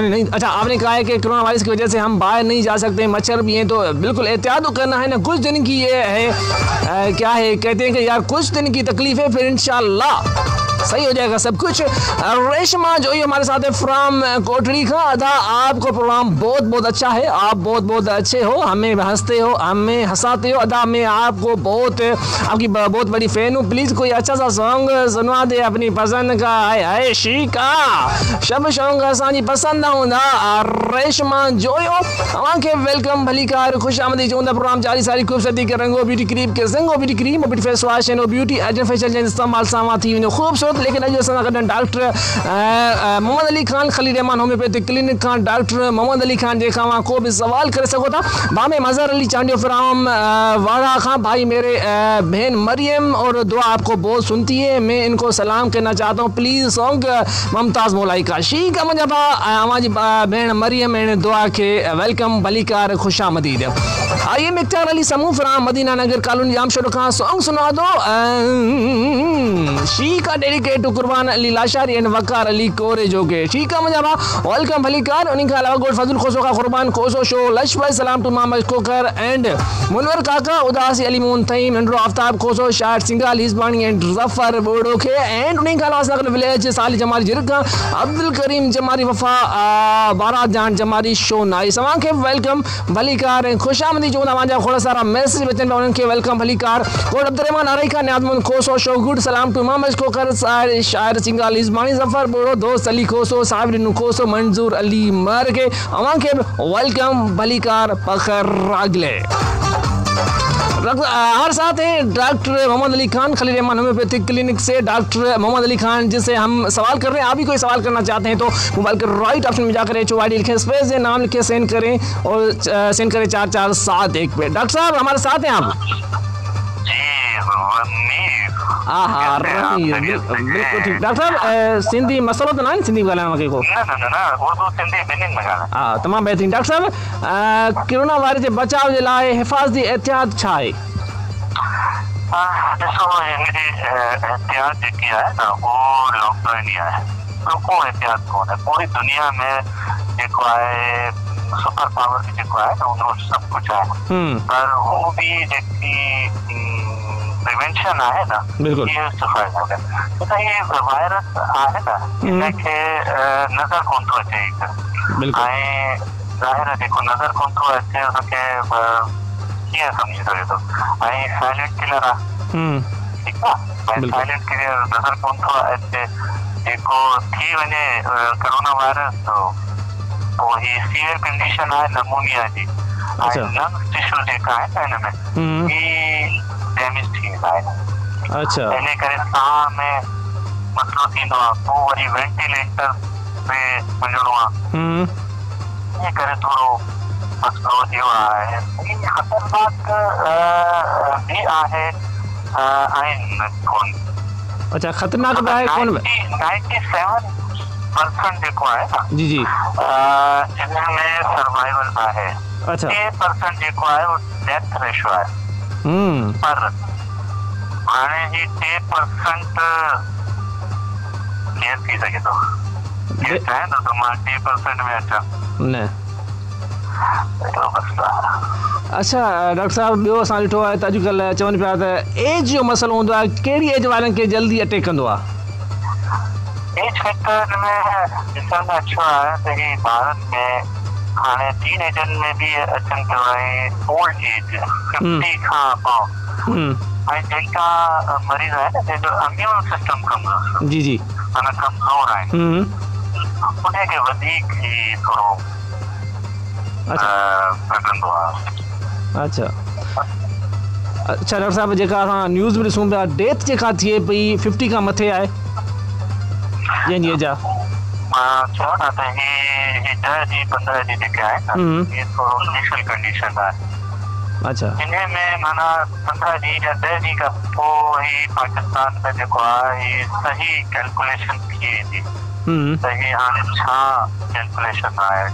नहीं, अच्छा आपने कहा है कि कोरोना वायरस की वजह से हम बाहर नहीं जा सकते, मच्छर भी हैं तो बिल्कुल एहतियात तो करना है ना। कुछ दिन की ये है क्या है कहते हैं कि यार कुछ दिन की तकलीफ है फिर इंशाल्लाह सही हो जाएगा सब कुछ। रेशमा जो ये हमारे साथ है फ्रॉम कोटड़ी का। अदा आपको प्रोग्राम बहुत अच्छा है, आप बहुत अच्छे हो, हमें हंसते हो हमें हंसाते हो। अदा मैं आपको आपकी बहुत बड़ी फैन हूँ। प्लीज़ कोई अच्छा सा सॉन्ग सुनवा दे अपनी पसंद का। आए शीका शब सॉन्ग असांजी पसंद हूंदा। रेशमा जोयो तव्हांखे वेलकम भली कार खुश आमदी चवंदा। प्रोग्राम जारी सारी ख़ूबसूरती के रंगो ब्यूटी क्रीम के ज़ंगो beauty cream beauty face wash and beauty agent facial जे इस्तेमाल सां थी वेंदो खूबसूरत। लेकिन अॼु असां गॾु doctor Mohammad Ali Khan Khalil Rahman homeopathic clinic खां डॉक्टर मोहम्मद अली खान जंहिंखां मां को भी सवाल करे सघो था। बामे मज़हर अली चांडियो फ्राम वाड़ा खां भाई मेरे बहन मरियम और दुआ आपको बहुत सुनती है, मैं इनको सलाम कहना चाहता हूँ। प्लीज़ सॉन्ग मुमताज़ मोलाई का शीक मुंहिंजा हमारी बहन मरियम एंड दुआ के वेलकम भलीकार खुश आमदीद। आइए मिक्तार अली समूह फ्राम मदीना नगर कॉलोनी जाम शोर खां सॉन्ग सुना दो। शीका डेडिकेट टू कुर्बान अली लाशारी एंड वकार अली कोरे जोगे शीका मुंहिंजा भाउ वेलकम भलीकार। उन्हीं खां अलावा गोड फजल खोसो का कुर्बान खोसो शो लश भाई सलाम टू मोहम्मद कोकर एंड मुनवर काका उदासी अली मून तईम एंड आफ्ताब खोसो शायर सिंगाल हिजबानी एंड जफर बोडो के एंड उन्हीं खां अलावा असां विलेज साली जमारी जिरका अब्दुल करीम जमारी वफा बारात जान जमारी शो नाई सवां के वेलकम भलीकार खुश आमदी जो तव्हांजा खोड़ सारा मैसेज बचन उन्हनि खे वेलकम भलीकार। गोड अब्दुर्रहमान अरई खां नियाज़मुन खोसो शो गुड सलाम टू मोहम्मद कोकर शायर सिंगाल हिजबानी जफर बोडो दोस्त अली खोसो साहिब रिनू खोसो मंजूर अली मर के अवां के वेलकम भलीकार पखर रागले। हमारे साथ हैं doctor Mohammad Ali Khan Khalil Rahman homeopathic clinic से। डॉक्टर मोहम्मद अली खान जिससे हम सवाल कर रहे हैं, आप भी कोई सवाल करना चाहते हैं तो मोबाइल के राइट ऑप्शन में जाकर HOID लिखें, स्पेस दें, नाम लिखें, सेंड करें और सेंड करें 4471 पे। डॉक्टर साहब हमारे साथ हैं आप? बिल्कुल ठीक। डॉक्टर साहब सिंधी मसलो तो ना सिंधी ॻाल्हाइण को हाँ तमामु बहितरीन। डॉक्टर साहब कोरोना वायरस जे बचाव जे लाइ हिफ़ाज़ती एहतियात छा आहे? ॾिसो हिनजी एहतियात जेकी आहे न उहो लॉकडाउन ई आहे, को एहतियात कोन्हे। पूरी दुनिया में जेको आहे सुपर पावर बि जेको आहे न उहो सभु कुझु आहे, पर हू बि जेकी प्रिवेंशन आहे न इहो सफ़ाई कोन्हे। त इहे वायरस आहे न हिनखे नज़र कोन थो अचे ऐं ज़ाहिर जेको नज़र कोन थो अचे हुनखे कीअं सम्झी सघे थो ऐं साइलेंट किलर आहे ठीकु आहे। साइलेंट किलर नज़र कोन थो अचे जेको थी वञे कोरोना वायरस पोइ हीअ सीवियर कंडीशन आहे नमूनिया जी ऐं लंग्स टिश्यू जेका आहे न हिन में ही डैमेज थी वेंदा आहिनि। अच्छा इन करे साह में मसइलो थींदो आहे, पोइ वरी वेंटिलेटर में वञिणो आहे, इन करे थोरो मसइलो इहो आहे। ख़तरनाक बि आहे ऐं कोन। अच्छा ख़तरनाक बि आहे कोन। 97% जेको आहे न जी जी इन में सर्वाइवल आहे। अच्छा 10% जेको आहे उहो डेथ रेशो आहे, पर हाणे ही 10% कीअं थी सघे थो? कीअं चाहे न त मां 10% में अचां न, एतिरो मसइलो आहे। अच्छा डॉक्टर साहब ॿियो असां ॾिठो आहे त अॼुकल्ह चवनि पिया त एज जो मसइलो हूंदो आहे, कहिड़ी एज वारनि खे जल्दी अटैक कंदो आहे? एज फैक्टर में ॾिसण में अचो आहे त ही ॿारनि में हाणे टीनेजर में भी अचनि पियो ऐं ओल्ड एज 50 खां अबाव ऐं जेका मरीज़ आहे न जंहिंजो इम्यून सिस्टम कमज़ोर जी जी माना कमज़ोर आहे उनखे वधीक ई थोरो लॻंदो आहे। अच्छा अच्छा डॉक्टर साहब जेका असां न्यूज़ में ॾिसूं पिया डेथ जेका थिए पई 50 खां मथे आहे जंहिंजी एज आहे मां चयो न त हे 10 जी 15 जी जेके आहे न हे थोरो इनिशियल कंडीशन आहे। अच्छा इन्हें में माना 15 ॾींहं या 10 ॾींहं खां पोइ ही पाकिस्तान में जेको आहे ही सही कैलकुलेशन थी वेंदी त ही हाणे छा कैलकुलेशन आहे।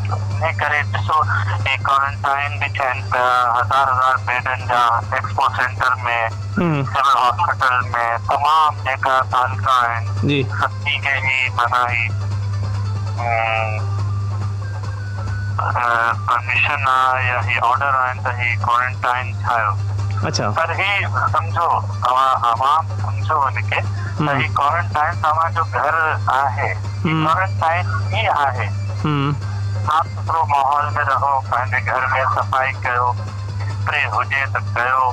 इन करे ॾिसो हे क्वारंटाइन बि थियनि पिया हज़ार बेडनि जा एक्सपो सेंटर में सिविल हॉस्पिटल में तमामु जेका तालिका आहिनि सभी खे ही माना ही परमिशन आहे या ही ऑर्डर आहिनि त ही क्वारंटाइन ठाहियो। अच्छा पर ही सम्झो आवाम सम्झो उनखे त ही क्वारंटाइन तव्हांजो घर आहे क्वारंटाइन ही आहे। साफ़ सुथरो माहौल में रहो पंहिंजे घर में सफ़ाई कयो स्प्रे हुजे त कयो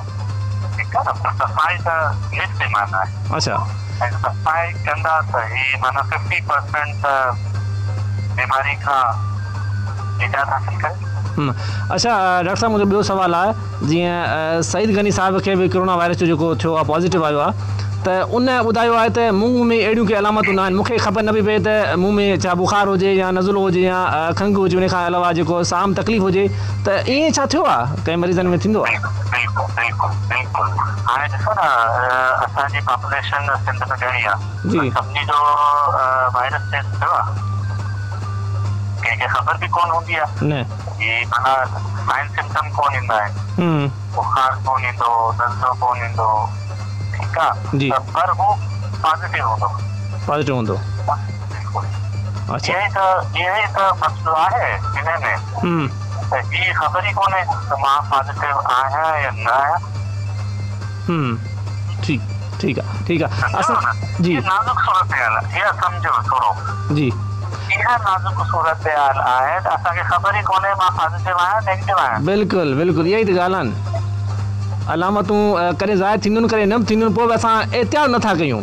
ठीकु आहे न सफ़ाई त लिस्ट माना आहे। अच्छा ऐं सफ़ाई कंदा त ही माना 50% बीमारी खां निजात हासिल करे। अच्छा डॉक्टर साहब मुंहिंजो ॿियो सुवालु आहे जीअं सईद गनी साहिब खे बि कोरोना वायरस जो जेको थियो आहे पॉज़िटिव आयो आहे त उन ॿुधायो आहे त मुंहुं में अहिड़ियूं के अलामतूं न आहिनि मूंखे ख़बर न पई पए त मुंहुं में छा बुखार हुजे या नज़ुलो हुजे या खंघि हुजे उन खां अलावा जेको साम तकलीफ़ हुजे त ईअं छा थियो आहे कंहिं मरीज़नि में थींदो आहे? बिल्कुलु हाणे ॾिसो न असांजी पॉपुलेशन सिंध में घणी आहे जी सभिनी जो वायरस टेस्ट थियो आहे कंहिंखे ख़बर बि कोन हूंदी आहे न ही माना साइन सिम्टम कोन ईंदा आहिनि बुखार कोन ईंदो नज़ुलो कोन ईंदो ठीकु आहे पर हू पॉज़िटिव हूंदो। अच्छा यही त मसलो आहे इन में त ही ख़बर ई कोन्हे त मां पॉज़िटिव आहियां या न आहियां। ठीकु आहे असां जी नाज़ुक सूरत आहे इहा सम्झो थोरो जी इहा नाज़ुक सूरत आहे त असांखे ख़बर ई कोन्हे मां पॉज़िटिव आहियां नेगेटिव आहियां। बिल्कुलु इहा ई त ॻाल्हि आहे अलामतूं कॾहिं ज़ाहिर थींदियूं कॾहिं न थींदियूं पोइ बि असां एहतियात नथा कयूं।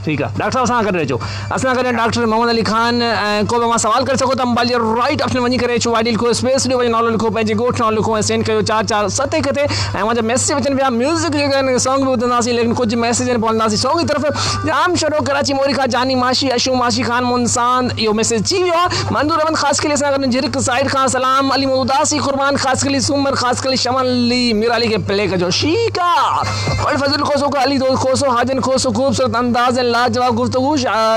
ठीकु आहे डॉक्टर साहब असां गॾु रहिजो असां गॾु डॉक्टर मोहम्मद अली ख़ान ऐं को बि मां सवाल करे सघो था मोबाइल जो राइट ऑप्शन वञी करे अचो वाइडी लिखो स्पेस ॾियो वञी नालो लिखो पंहिंजे ॻोठ नालो लिखो ऐं सेंड कयो 4471 ते ऐं मुंहिंजा मैसेज अचनि पिया म्यूज़िक जेके आहिनि सॉन्ग बि ॿुधंदासीं लेकिन कुझु मैसेज आहिनि पवंदासीं सॉन्ग जी तरफ़ जाम छॾो कराची मोरी खां जानी माशी अशू माशी ख़ान मुनसान इहो मैसेज अची वियो आहे मंदूर अहमद ख़ासि करे असां गॾु झिरक साइड खां सलाम अली उदासी क़ुर्बान ख़ासि करे सूमर ख़ासि करे शमन अली मीर अली खे प्ले कजो शीका और फजल खोसो का अली दोस्त खोसो हाजन खोसो खूबसूरत अंदाज़ लाजवाब गुफ्तगू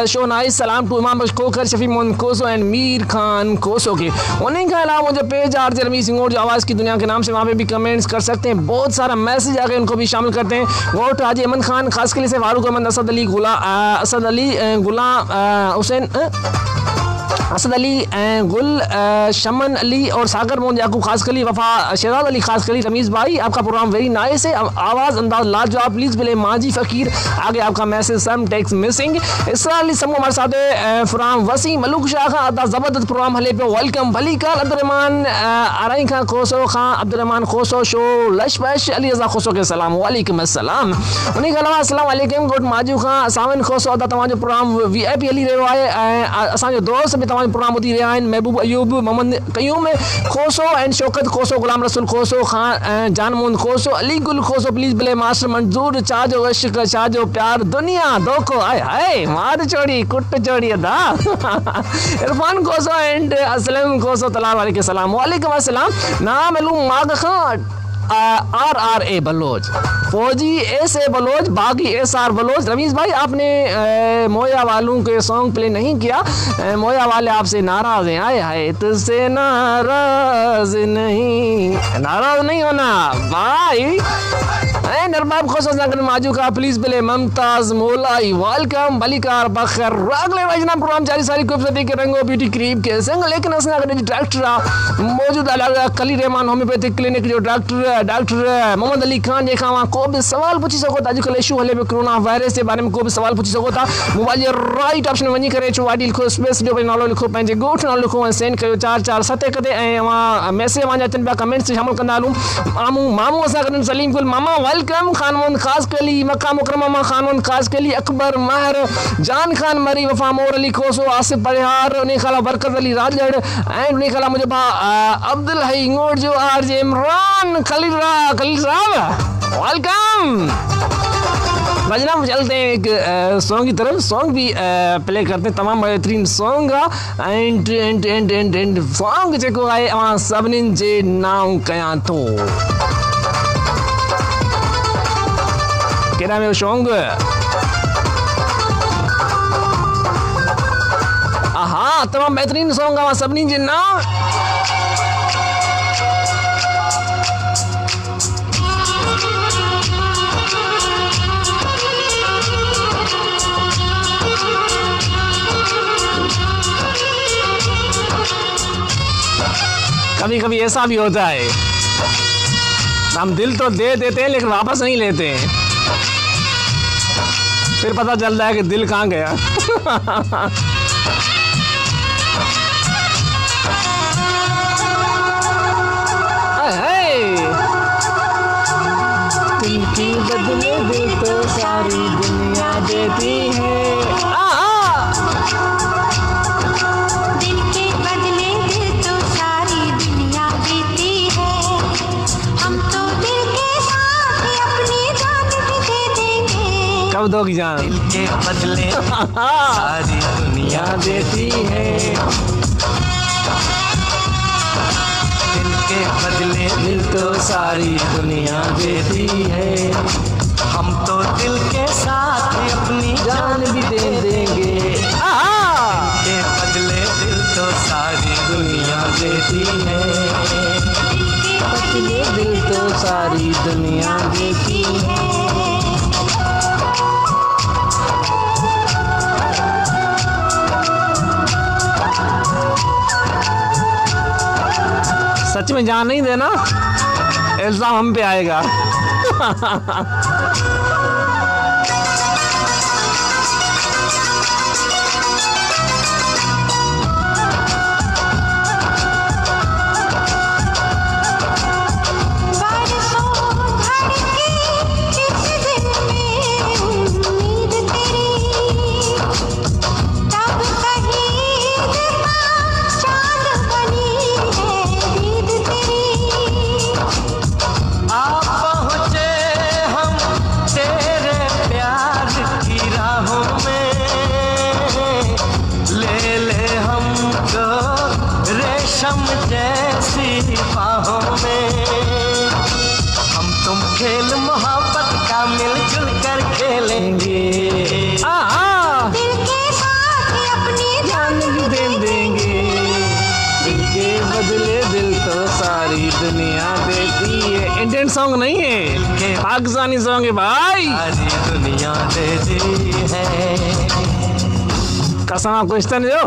शो नाइस सलाम टू इमाम कोकर शफी मोहन कोसो एंड मीर खान कोसो के उन्हीं के अलावा मुझे पेज आरजे रमीज सिंह जो आवाज़ की दुनिया के नाम से वहाँ पे भी कमेंट्स कर सकते हैं बहुत सारा मैसेज आ गए उनको भी शामिल करते हैं वोट हाजी अमन खान खास के लिए से फारूक अहमद असद अली गुलाम हुसैन असद अली गुल शमन अली और सागर मोहन याकूब खास कली वफा शहजाद अली खास कली रमीज़ भाई आपका प्रोग्राम वेरी नाइस है आवाज़ अंदाज लाजवाब प्लीज़ बिले माजी फ़कीर आगे आपका मैसेज सम टेक्स मिसिंग इसरा अली समूह हमारे साथ फराम वसी मलूक शाह खां अदा ज़बरदस्त प्रोग्राम हले पे वेलकम भली काल अब्दुलरहमान आरई खां खोसो खां अब्दुलरहमान खोसो शो लशबश अली रज़ा खोसो के सलाम वालेकुम अस्सलाम उन्हीं के अलावा अस्सलाम वालेकुम गुड माजू खां सावन खोसो अदा तव्हांजो प्रोग्राम VIP हली रहियो आहे ऐं असांजो दोस्त बि प्रोग्राम ॿुधी रहिया आहिनि महबूब अयूब मोहम्मद कयूम खोसो एंड शौकत खोसो गुलाम रसूल खोसो खान जान मोहन खोसो अली गुल खोसो प्लीज बिले मास्टर मंजूर छा जो इश्क छा जो प्यार दुनिया धोखो आए हाय मार चोरी कुट चोरी अदा इरफान खोसो एंड असलम खोसो तलाल वाले के सलाम वालेकुम अस्सलाम नाम मालूम माग खान RRA बलोच फौजी SA बलोच बागी SR बलोच रमीज़ भाई आपने मोया वालों के सॉन्ग प्ले नहीं किया मोया वाले आपसे नाराज़ हैं आए हाय तुझसे नाराज़ नहीं होना भाई नरबाब खोसनगर माजू का please play Mumtaz Molai welcome बलिकार बखर अगले राजना प्रोग्राम जारी सारी खूबसूरती के रंगो ब्यूटी क्रीम के संग लेकिन असना के डॉक्टर मौजूद कली रहमान होम्योपैथिक क्लिनिक जो डॉक्टर मोहम्मद अली खान जे खां को भी सवाल पूछी सको था अजकल इशू हले में कोरोना वायरस के बारे में को भी सवाल पूछी सको था मोबाइल जे राइट ऑप्शन वनी करे छो वाडी लिखो स्पेस जो नालो लिखो पंजे गोठ नालो लिखो ऐं सेंड कयो 4477 कदे ऐं मैसेज वहां अचन पिया कमेंट्स से शामिल कंदा हलूं मामू असा कन सलीम कुल मामा वेलकम खानवन खास कली मक्का मुकरमा खानवन खास कली अकबर महर जान खान मरी वफा मोर अली खोसो आसिफ परिहार उन्हें खाला बरकत अली राजगढ़ एंड उन्हें खाला मुझे भा अब्दुल हई इंगोर जो आरजे इमरान खलील साहब वेलकम। जनाब चलते हैं एक सॉन्ग की तरफ। सॉन्ग भी प्ले करते हैं तमाम बेहतरीन सॉन्ग एंड सॉन्ग जेको आहे अवां सभिनीनि जे नाम कयां थो केड़ा में सॉन्ग हाँ तमाम बेहतरीन सॉन्ग अवां सभिनीनि जे नाम कभी कभी ऐसा भी होता है हम दिल तो दे देते हैं लेकिन वापस नहीं लेते हैं फिर पता चलता है कि दिल कहाँ गया दिल की बदले दिल तो सारी दुनिया देती है कब दोगी जान दिल के बदले सारी दुनिया देती है दिल के बदले दिल तो सारी दुनिया देती है हम तो दिल के साथ अपनी जान भी दे देंगे दिल के बदले दिल तो सारी दुनिया देती है दिल के बदले दिल तो सारी दुनिया देती है। सच में जान नहीं देना इल्जाम हम पे आएगा खेल मोहब्बत का मिलजुल कर खेलेंगे दिल के साथ अपनी जान भी दे देंगे दिल के बदले दिल तो सारी दुनिया देती है। इंडियन सॉन्ग नहीं है पाकिस्तानी सॉन्ग है भाई सारी दुनिया देती है कसम आपको इस तरह दो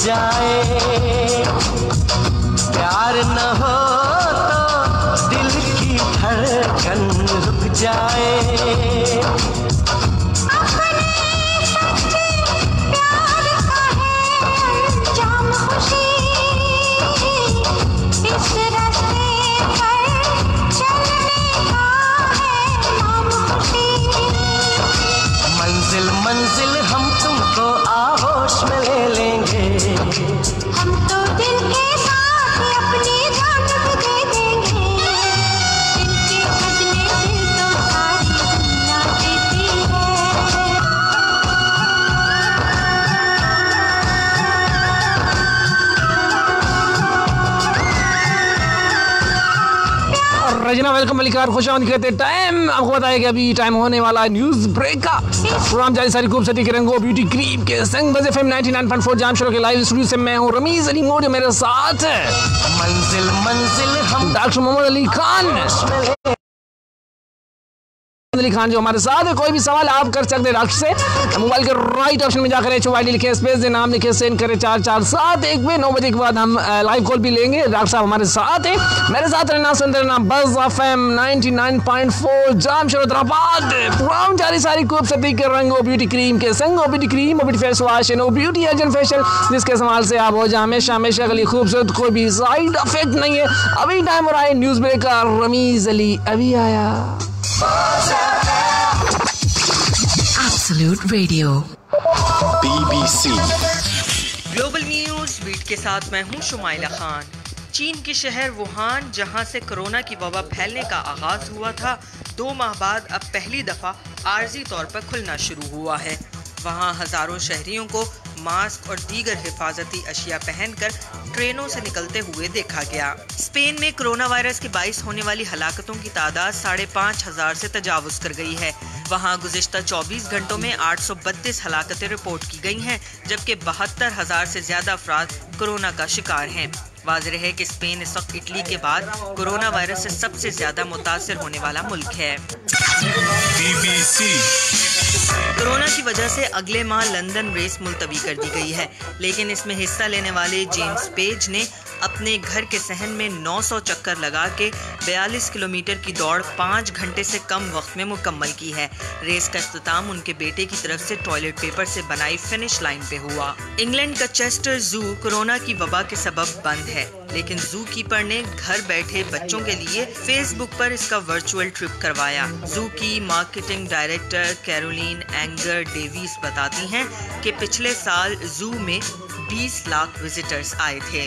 जाए प्यार न हो तो दिल की धड़कन रुक जाए अपने सच्चे प्यार का है अंजाम खुशी इस रास्ते पर चलने का है नाम खुशी मंजिल मंजिल हम तुमको आहोश में ले लेंगे है जी ना, वेलकम मलिकार, खुश आमदीद कहते टाइम। आपको बताया कि अभी टाइम होने वाला है न्यूज ब्रेक का। प्रोग्राम जारी सारी खूबसूरती के रंगों ब्यूटी क्रीम के संग बज़ FM 99.4 जाम शोर के लाइव स्टूडियो से मैं हूँ रमीज अली मोड, मेरे साथ है मंजिल मंजिल हम डॉक्टर मोहम्मद अली खान। अली खान जो हमारे साथ है। कोई भी सवाल आप कर सकते हैं डॉक्टर से। मोबाइल के राइट ऑप्शन में जाकर HYD लिखे, स्पेस दे, नाम लिखे, सेंड करें 4471 पे। 9 बजे के बाद हम लाइव कॉल भी लेंगे। डॉक्टर साहब हमारे साथ है, मेरे साथ रहना, सुनते रहना बज़ FM 99.4 जाम शोर हैदराबाद। प्रोग्राम जारी सारी खूबसूरती के रंग ब्यूटी क्रीम के संग beauty cream, beauty face wash and beauty agent facial, जिसके इस्तेमाल से आप हो जाए हमेशा हमेशा के लिए खूबसूरत, कोई भी साइड इफेक्ट नहीं है। अभी टाइम हो रहा है न्यूज ब्रेक का। रमीज अली अभी आया। Absolute Radio. BBC. Global news beat के साथ मैं हूं शुमाइला खान। चीन के शहर वुहान, जहां से कोरोना की वबा फैलने का आगाज हुआ था, 2 माह बाद अब पहली दफा आर्जी तौर पर खुलना शुरू हुआ है। वहां हजारों शहरियों को मास्क और दीगर हिफाजती अशिया पहनकर ट्रेनों से निकलते हुए देखा गया। स्पेन में कोरोना वायरस के बाइस होने वाली हलाकतों की तादाद 5,500 से तजावुज कर गई है। वहां गुज़िश्ता 24 घंटों में 832 हलाकतें रिपोर्ट की गई हैं, जबकि 72,000 से ज्यादा अफराद कोरोना का शिकार हैं। वाज़ेह है कि स्पेन इस वक्त इटली के बाद कोरोना वायरस से सबसे ज्यादा मुतासिर होने वाला मुल्क है। कोरोना की वजह से अगले माह लंदन रेस मुलतवी कर दी गई है, लेकिन इसमें हिस्सा लेने वाले जेम्स पेज ने अपने घर के सहन में 900 चक्कर लगा के 42 किलोमीटर की दौड़ 5 घंटे से कम वक्त में मुकम्मल की है। रेस का इख्तिताम उनके बेटे की तरफ से टॉयलेट पेपर से बनाई फिनिश लाइन पे हुआ। इंग्लैंड का चेस्टर जू कोरोना की वबा के सबब बंद है, लेकिन जू कीपर ने घर बैठे बच्चों के लिए फेसबुक पर इसका वर्चुअल ट्रिप करवाया। जू की marketing director Caroline Anger Davis बताती हैं कि पिछले साल जू में 20 लाख विजिटर्स आए थे।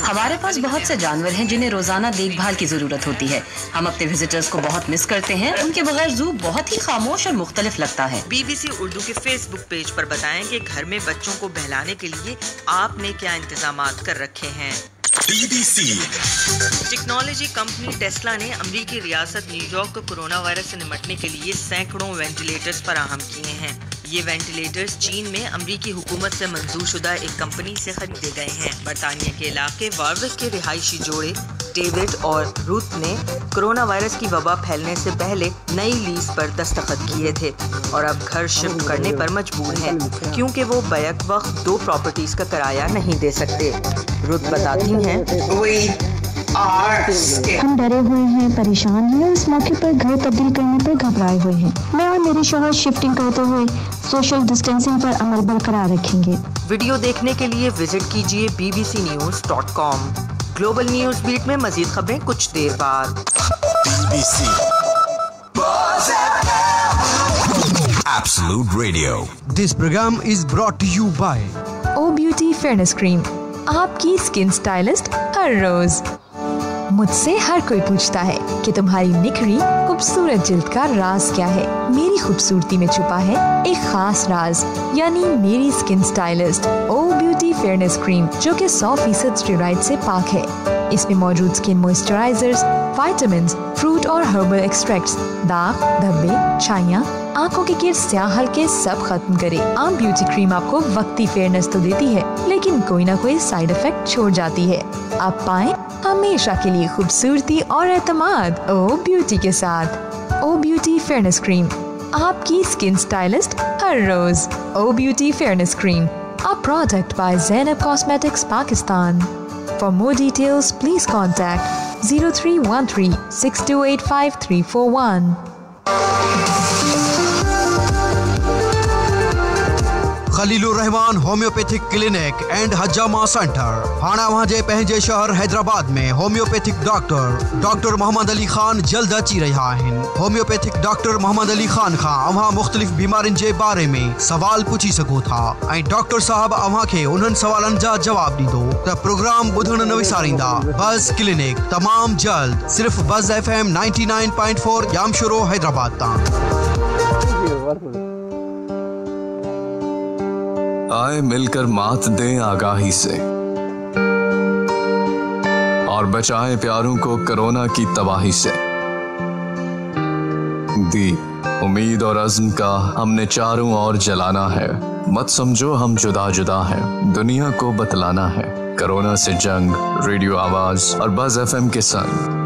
हमारे पास बहुत से जानवर हैं जिन्हें रोजाना देखभाल की जरूरत होती है। हम अपने विजिटर्स को बहुत मिस करते हैं। उनके बगैर जू बहुत ही खामोश और मुख्तलिफ लगता है। BBC उर्दू के फेसबुक पेज पर बताएं कि घर में बच्चों को बहलाने के लिए आपने क्या इंतजामात कर रखे हैं। BBC. टेक्नोलॉजी कंपनी टेस्ला ने अमेरिकी रियासत न्यूयॉर्क को कोरोना वायरस से निपटने के लिए सैकड़ों वेंटिलेटर्स फराहम किए हैं। ये वेंटिलेटर्स चीन में अमेरिकी हुकूमत से मंजूर शुदा एक कंपनी से खरीदे गए हैं। बरतानिया के इलाके वारविक के रिहायशी जोड़े डेविड और रूथ ने कोरोना वायरस की वबा फैलने से पहले नई लीज पर दस्तखत किए थे और अब घर शिफ्ट करने पर मजबूर हैं, क्योंकि वो बैक वक्त 2 प्रॉपर्टीज का किराया नहीं दे सकते। रूथ बताती हैं, हम डरे हुए हैं, परेशान हैं, इस मौके पर घर तब्दील करने पर घबराए हुए हैं। मैं और मेरे शौहर शिफ्टिंग करते हुए सोशल डिस्टेंसिंग पर अमल बरकरार रखेंगे। वीडियो देखने के लिए विजिट कीजिए bbcnews.com। ग्लोबल न्यूज बीट में मजीद खबरें कुछ देर बाद। BBC. Absolute Radio. This program is brought to you by O Beauty fairness cream, आपकी स्किन स्टाइलिस्ट हर रोज। मुझसे हर कोई पूछता है कि तुम्हारी निखरी खूबसूरत जिल्द का राज क्या है। मेरी खूबसूरती में छुपा है एक खास राज, यानी मेरी स्किन स्टाइलिस्ट ओ ब्यूटी फेयरनेस क्रीम, जो कि 100% स्टेरॉइड से पाक है। इसमें मौजूद स्किन मॉइस्चराइजर्स, विटामिन्स, फ्रूट और हर्बल एक्सट्रैक्ट्स दाग, धब्बे, छाइयाँ, आंखों के गिर, स्याह हल्के सब खत्म करे। आम ब्यूटी क्रीम आपको वक्ती फेयरनेस तो देती है, लेकिन कोई ना कोई साइड इफेक्ट छोड़ जाती है। आप पाएं हमेशा के लिए खूबसूरती और एतमाद ओ ब्यूटी के साथ। ओ ब्यूटी फेयरनेस क्रीम, आपकी स्किन स्टाइलिस्ट हर रोज। O Beauty fairness cream, a product by Zainab Cosmetics, Pakistan. For more details, please contact 0313 6285 341. Khalilur Rahman homeopathic clinic and हजामा सेंटर हाना वहाजे पंहिंजे शहर हैदराबाद में होम्योपैथिक डॉक्टर मोहम्मद अली खान जल्द अची रहा आहिनि। होम्योपैथिक डॉक्टर मोहम्मद अली खान खां अव्हां मुख़्तलिफ़ बीमारियुनि जे बारे में सवाल पुछी सघो था ऐं डॉक्टर साहब अव्हां खे उन्हनि सवालनि जा जवाब ॾींदो त प्रोग्राम ॿुधण न विसारींदा। बज़ क्लिनिक तमाम जल्द सिर्फ बज़ FM 99.4 यामशोरो हैदराबाद तां। आए मिलकर मात दें आगाही से और और बचाएं प्यारों को कोरोना की तबाही से। दीप उम्मीद और अज़्म का हमने चारों ओर जलाना है। मत समझो हम जुदा जुदा हैं, दुनिया को बतलाना है। कोरोना से जंग, रेडियो आवाज और बज़ एफएम के संग।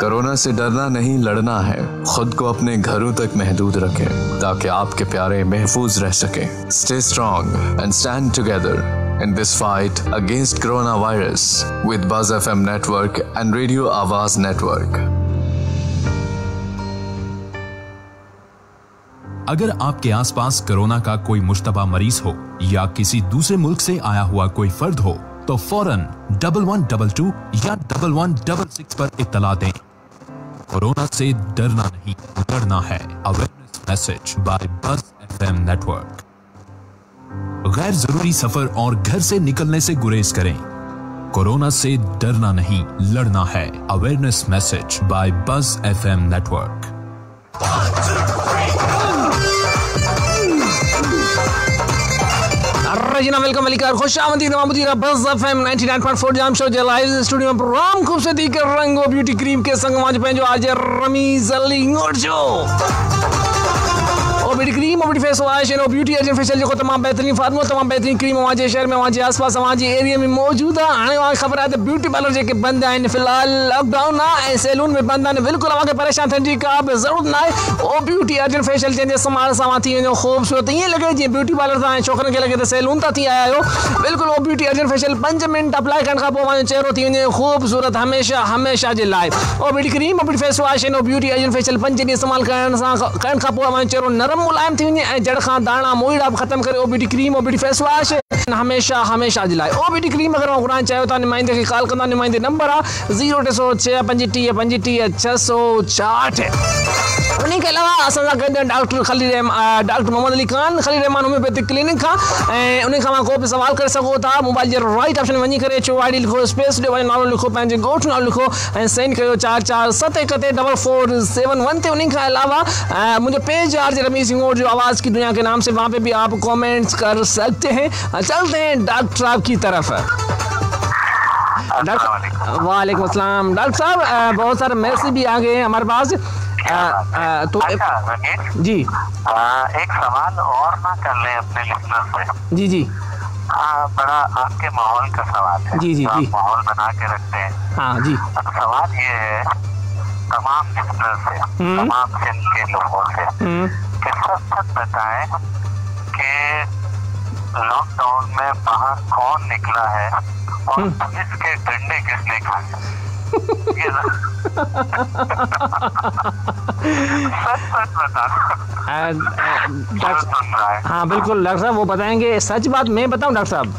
कोरोना से डरना नहीं, लड़ना है। खुद को अपने घरों तक महदूद रखें ताकि आपके प्यारे महफूज रह सकें। Stay strong and stand together in this fight against coronavirus with Buzz FM network and Radio Awaz network. अगर आपके आसपास कोरोना का कोई मुश्तबा मरीज हो या किसी दूसरे मुल्क से आया हुआ कोई फर्द हो तो फौरन 1122 या 1166 पर इत्तला दें। कोरोना से डरना नहीं, लड़ना है। Awareness message by Buzz FM network. गैर जरूरी सफर और घर से निकलने से गुरेज करें। कोरोना से डरना नहीं, लड़ना है। Awareness message by Buzz FM network. रजीना वेलकम वेलकम खुश आमदीद मामूदीरा बज़ एफएम 99.4 जाम शो जे लाइव स्टूडियो में प्रोग्राम खूबसूरती के रंगो ब्यूटी क्रीम के संग आज पंहिंजो आज रमीज़ अली जो ब्यूटी क्रीम और beauty face wash and beauty agent facial जो तमाम बेहतरीन फार्मूला तमाम बेहतरीन क्रीम हमारे शहर में हमारे आसपास हमारे एरिया में मौजूद है। आने वाली खबर है ब्यूटी पार्लर जो बंद आहिनि फिलहाल लॉकडाउन ना सैलून में बंद आहिनि बिल्कुल अवांखे परेशान थियण जी का बि ज़रूरत ना आहे। ओ ब्यूटी एजेंट फेशियल जंहिंजे इस्तेमाल सां थी वञो ख़ूबसूरत ईअं लॻे जीअं ब्यूटी पार्लर तां छोकरनि खे लॻे त सैलून तां थी आया आहियो। बिल्कुल O beauty agent facial 5 minute apply करण खां पोइ वञो चेहरो थी वञे ख़ूबसूरत हमेशा हमेशा जे लाइ। ओ ब्यूटी क्रीम और beauty face wash and beauty agent facial 5 ॾींहं इस्तेमाल करण खां पोइ वञो चेहरो नरम मुलायम थी वञे। जड़ खां दाणा मोइड़ा खत्म करे ओ ब्यूटी क्रीम और ब्यूटी फेस वॉश हमेशा हमेशा जे लाइ। ओ ब्यूटी क्रीम अगर घुराइण चाहियो था नुमाइंदे खे कॉल कंदा। नुमाइंदे नंबर आहे 0306 25 25 660। उन्हीं के अलावा असां सां गॾु doctor doctor Mohammad Ali Khan Khalil Rahman homeopathic clinic खां ऐं उन खां को बि सवाल करे सघो था। मोबाइल जे राइट ऑप्शन वञी करे चो आई डी लिखो, स्पेस ॾियो, पंहिंजो नालो लिखो, पंहिंजे ॻोठ नालो लिखो ऐं सेंड कयो 44714471 ते। उन्हीं खां अलावा मुझे पेज आर जे रमीज़ सिंह जो आवाज़ की दुनिया के नाम से, वहाँ पे भी आप कमेंट्स कर सकते हैं। चलते हैं डॉक्टर साहब की तरफ। वालेकुम अस्सलाम डॉक्टर साहब, बहुत सारे मैसेज भी आ गए हैं हमारे पास। तो जी एक सवाल और ना कर ले अपने लिसनर से। जी जी बड़ा आपके माहौल का सवाल है। जी जी जी माहौल बना के रखते हैं। हाँ जी। सवाल ये है तमाम लिसनर से, तमाम सिंध के लोगों से कि सच बताएं कि लॉकडाउन में बाहर कौन निकला है और पुलिस के डंडे किसने खाए। सच बता। हाँ बिल्कुल डॉक्टर साहब वो बताएंगे। सच बात मैं बताऊं डॉक्टर साहब,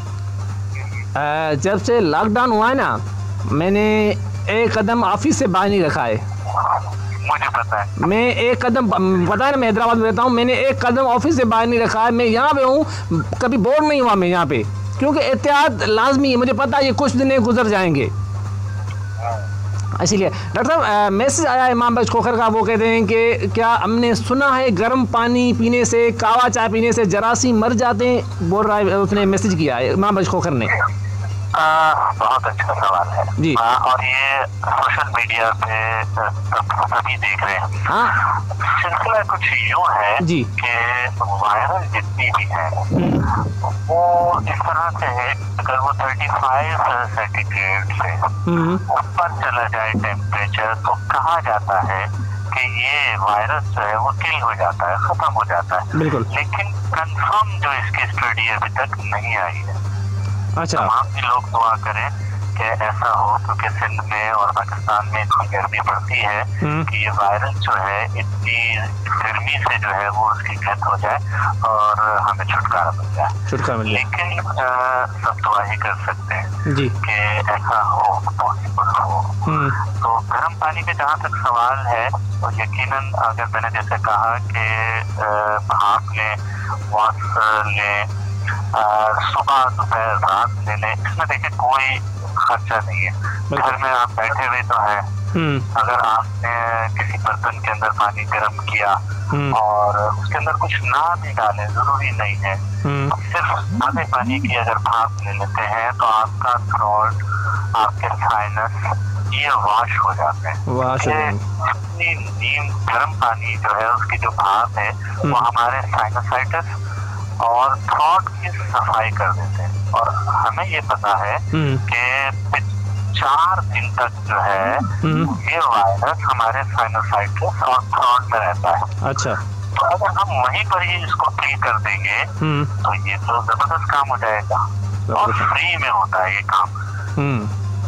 जब से लॉकडाउन हुआ है ना मैंने एक कदम ऑफिस से बाहर नहीं रखा है। मुझे पता है। मैं एक कदम पता है ना, मैं हैदराबाद में रहता हूँ, मैंने एक कदम ऑफिस से बाहर नहीं रखा है। मैं यहाँ पे हूँ, कभी बोर नहीं हुआ मैं यहाँ पे, क्योंकि एहतियात लाजमी है। मुझे पता है ये कुछ दिन गुजर जाएंगे, इसीलिए। डॉक्टर साहब मैसेज आया इमाम बख्श खोखर का, वो कहते हैं कि क्या हमने सुना है गर्म पानी पीने से, कावा चाय पीने से जरासीम मर जाते हैं, बोल रहा है, उसने मैसेज किया है इमाम बख्श खोखर ने। बहुत अच्छा सवाल है जी। और ये सोशल मीडिया पे सभी देख रहे हैं। हाँ सिलसिला कुछ यूँ है जी कि वायरस जितनी भी है वो इस तरह से है, अगर वो 35 सेंटीग्रेड से ऊपर चला जाए टेम्परेचर तो कहा जाता है कि ये वायरस जो है वो किल हो जाता है, खत्म हो जाता है। बिल्कुल। लेकिन कंफर्म जो इसकी स्टडी अभी तक नहीं आई है। अच्छा। तमाम भी लोग दुआ करें कि ऐसा हो, क्योंकि सिंध में और पाकिस्तान में इतनी गर्मी पड़ती है कि ये वायरस जो है इतनी गर्मी से जो है वो उसकी डेथ हो जाए और हमें छुटकारा मिल जाए। लेकिन सब दुआ ही कर सकते हैं जी कि ऐसा हो, पॉसिबल हो। तो गर्म पानी पे जहाँ तक सवाल है तो यकीनन अगर मैंने जैसे कहा कि भाप लें, वाटर लें, सुबह दोपहर रात ले लें, इसमें देखिए कोई खर्चा नहीं है। घर में आप बैठे हुए तो हैं, अगर आपने किसी बर्तन के अंदर पानी गर्म किया और उसके अंदर कुछ ना भी डालें, जरूरी नहीं है, सिर्फ आधे पानी की अगर भाप ले लेते हैं तो आपका थ्रोट, आपके साइनस ये वॉश हो जाते हैं। जितनी नीम गर्म पानी जो है उसकी जो भाप है वो हमारे साइनसाइटिस और थ्रोट की सफाई कर देते हैं। और हमें ये पता है कि 4 दिन तक जो है ये वायरस हमारे साइनोसाइटिस और थ्रोट में रहता है। अच्छा, तो अगर हम वहीं पर ही इसको किल कर देंगे तो ये तो जबरदस्त काम हो जाएगा और फ्री में होता है ये काम।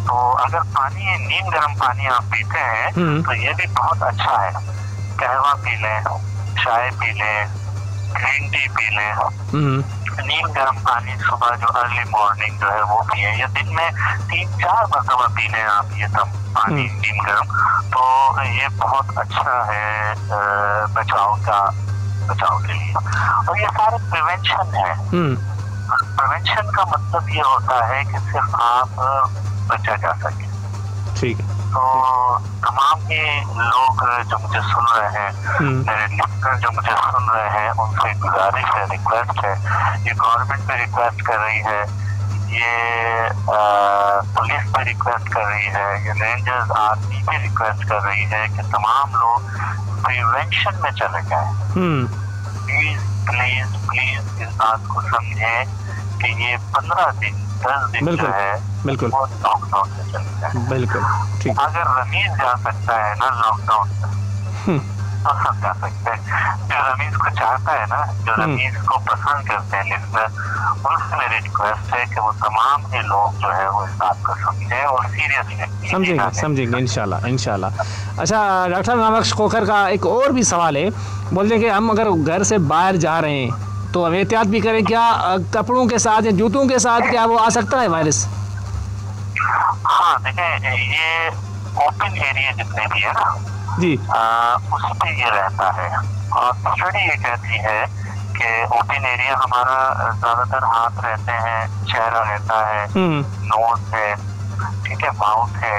तो अगर पानी, नीम गर्म पानी आप पीते हैं तो ये भी बहुत अच्छा है। कहवा पी लें, चाय पी लें, ग्रीन टी पी लें, नीम गर्म पानी सुबह जो अर्ली मॉर्निंग जो है वो पिए, या दिन में 3-4 मरतबा पी लें आप ये सब पानी नीम गर्म, तो ये बहुत अच्छा है बचाव के लिए। और ये सारे प्रिवेंशन है। प्रिवेंशन का मतलब ये होता है कि सिर्फ आप बचा जा सके। ठीक है। तो तमाम ही लोग जो मुझे सुन रहे हैं, मेरे लिस्टर जो मुझे सुन रहे हैं, उनसे गुजारिश है, रिक्वेस्ट है, ये गवर्नमेंट पे रिक्वेस्ट कर रही है, ये पुलिस पे रिक्वेस्ट कर रही है, ये रेंजर्स आर्मी पे रिक्वेस्ट कर रही है कि तमाम लोग प्रिवेंशन में चले जाएं। प्लीज प्लीज प्लीज इस बात को समझें कि ये 15 दिन 10 दिन जो है बिल्कुल वो लॉकडाउन में चले जाए। बिल्कुल ठीक। अगर रमीज जा सकता है ना लॉकडाउन में तो सब जा सकते हैं। जो रमीज को चाहता है ना, जो रमीज को पसंद करते हैं लिस्टर, उनसे मेरी रिक्वेस्ट है कि वो तमाम ही लोग जो है वो इस बात को समझें और सीरियसली समझेंगे इंशाल्लाह इंशाल्लाह। अच्छा डॉक्टर साहब, नवाबख्श खोखर का एक और भी सवाल है। बोलते हैं कि हम अगर घर से बाहर जा रहे हैं तो हम एहतियात भी करें, क्या कपड़ों के साथ या जूतों के साथ क्या वो आ सकता है वायरस? हाँ देखें, ये ओपन एरिया जितने भी है ना जी, उस पे ये रहता है। और स्टडी ये कहती है कि ओपन एरिया हमारा ज्यादातर हाथ रहते हैं, चेहरा रहता है, नोज है, ठीक है, माउथ है।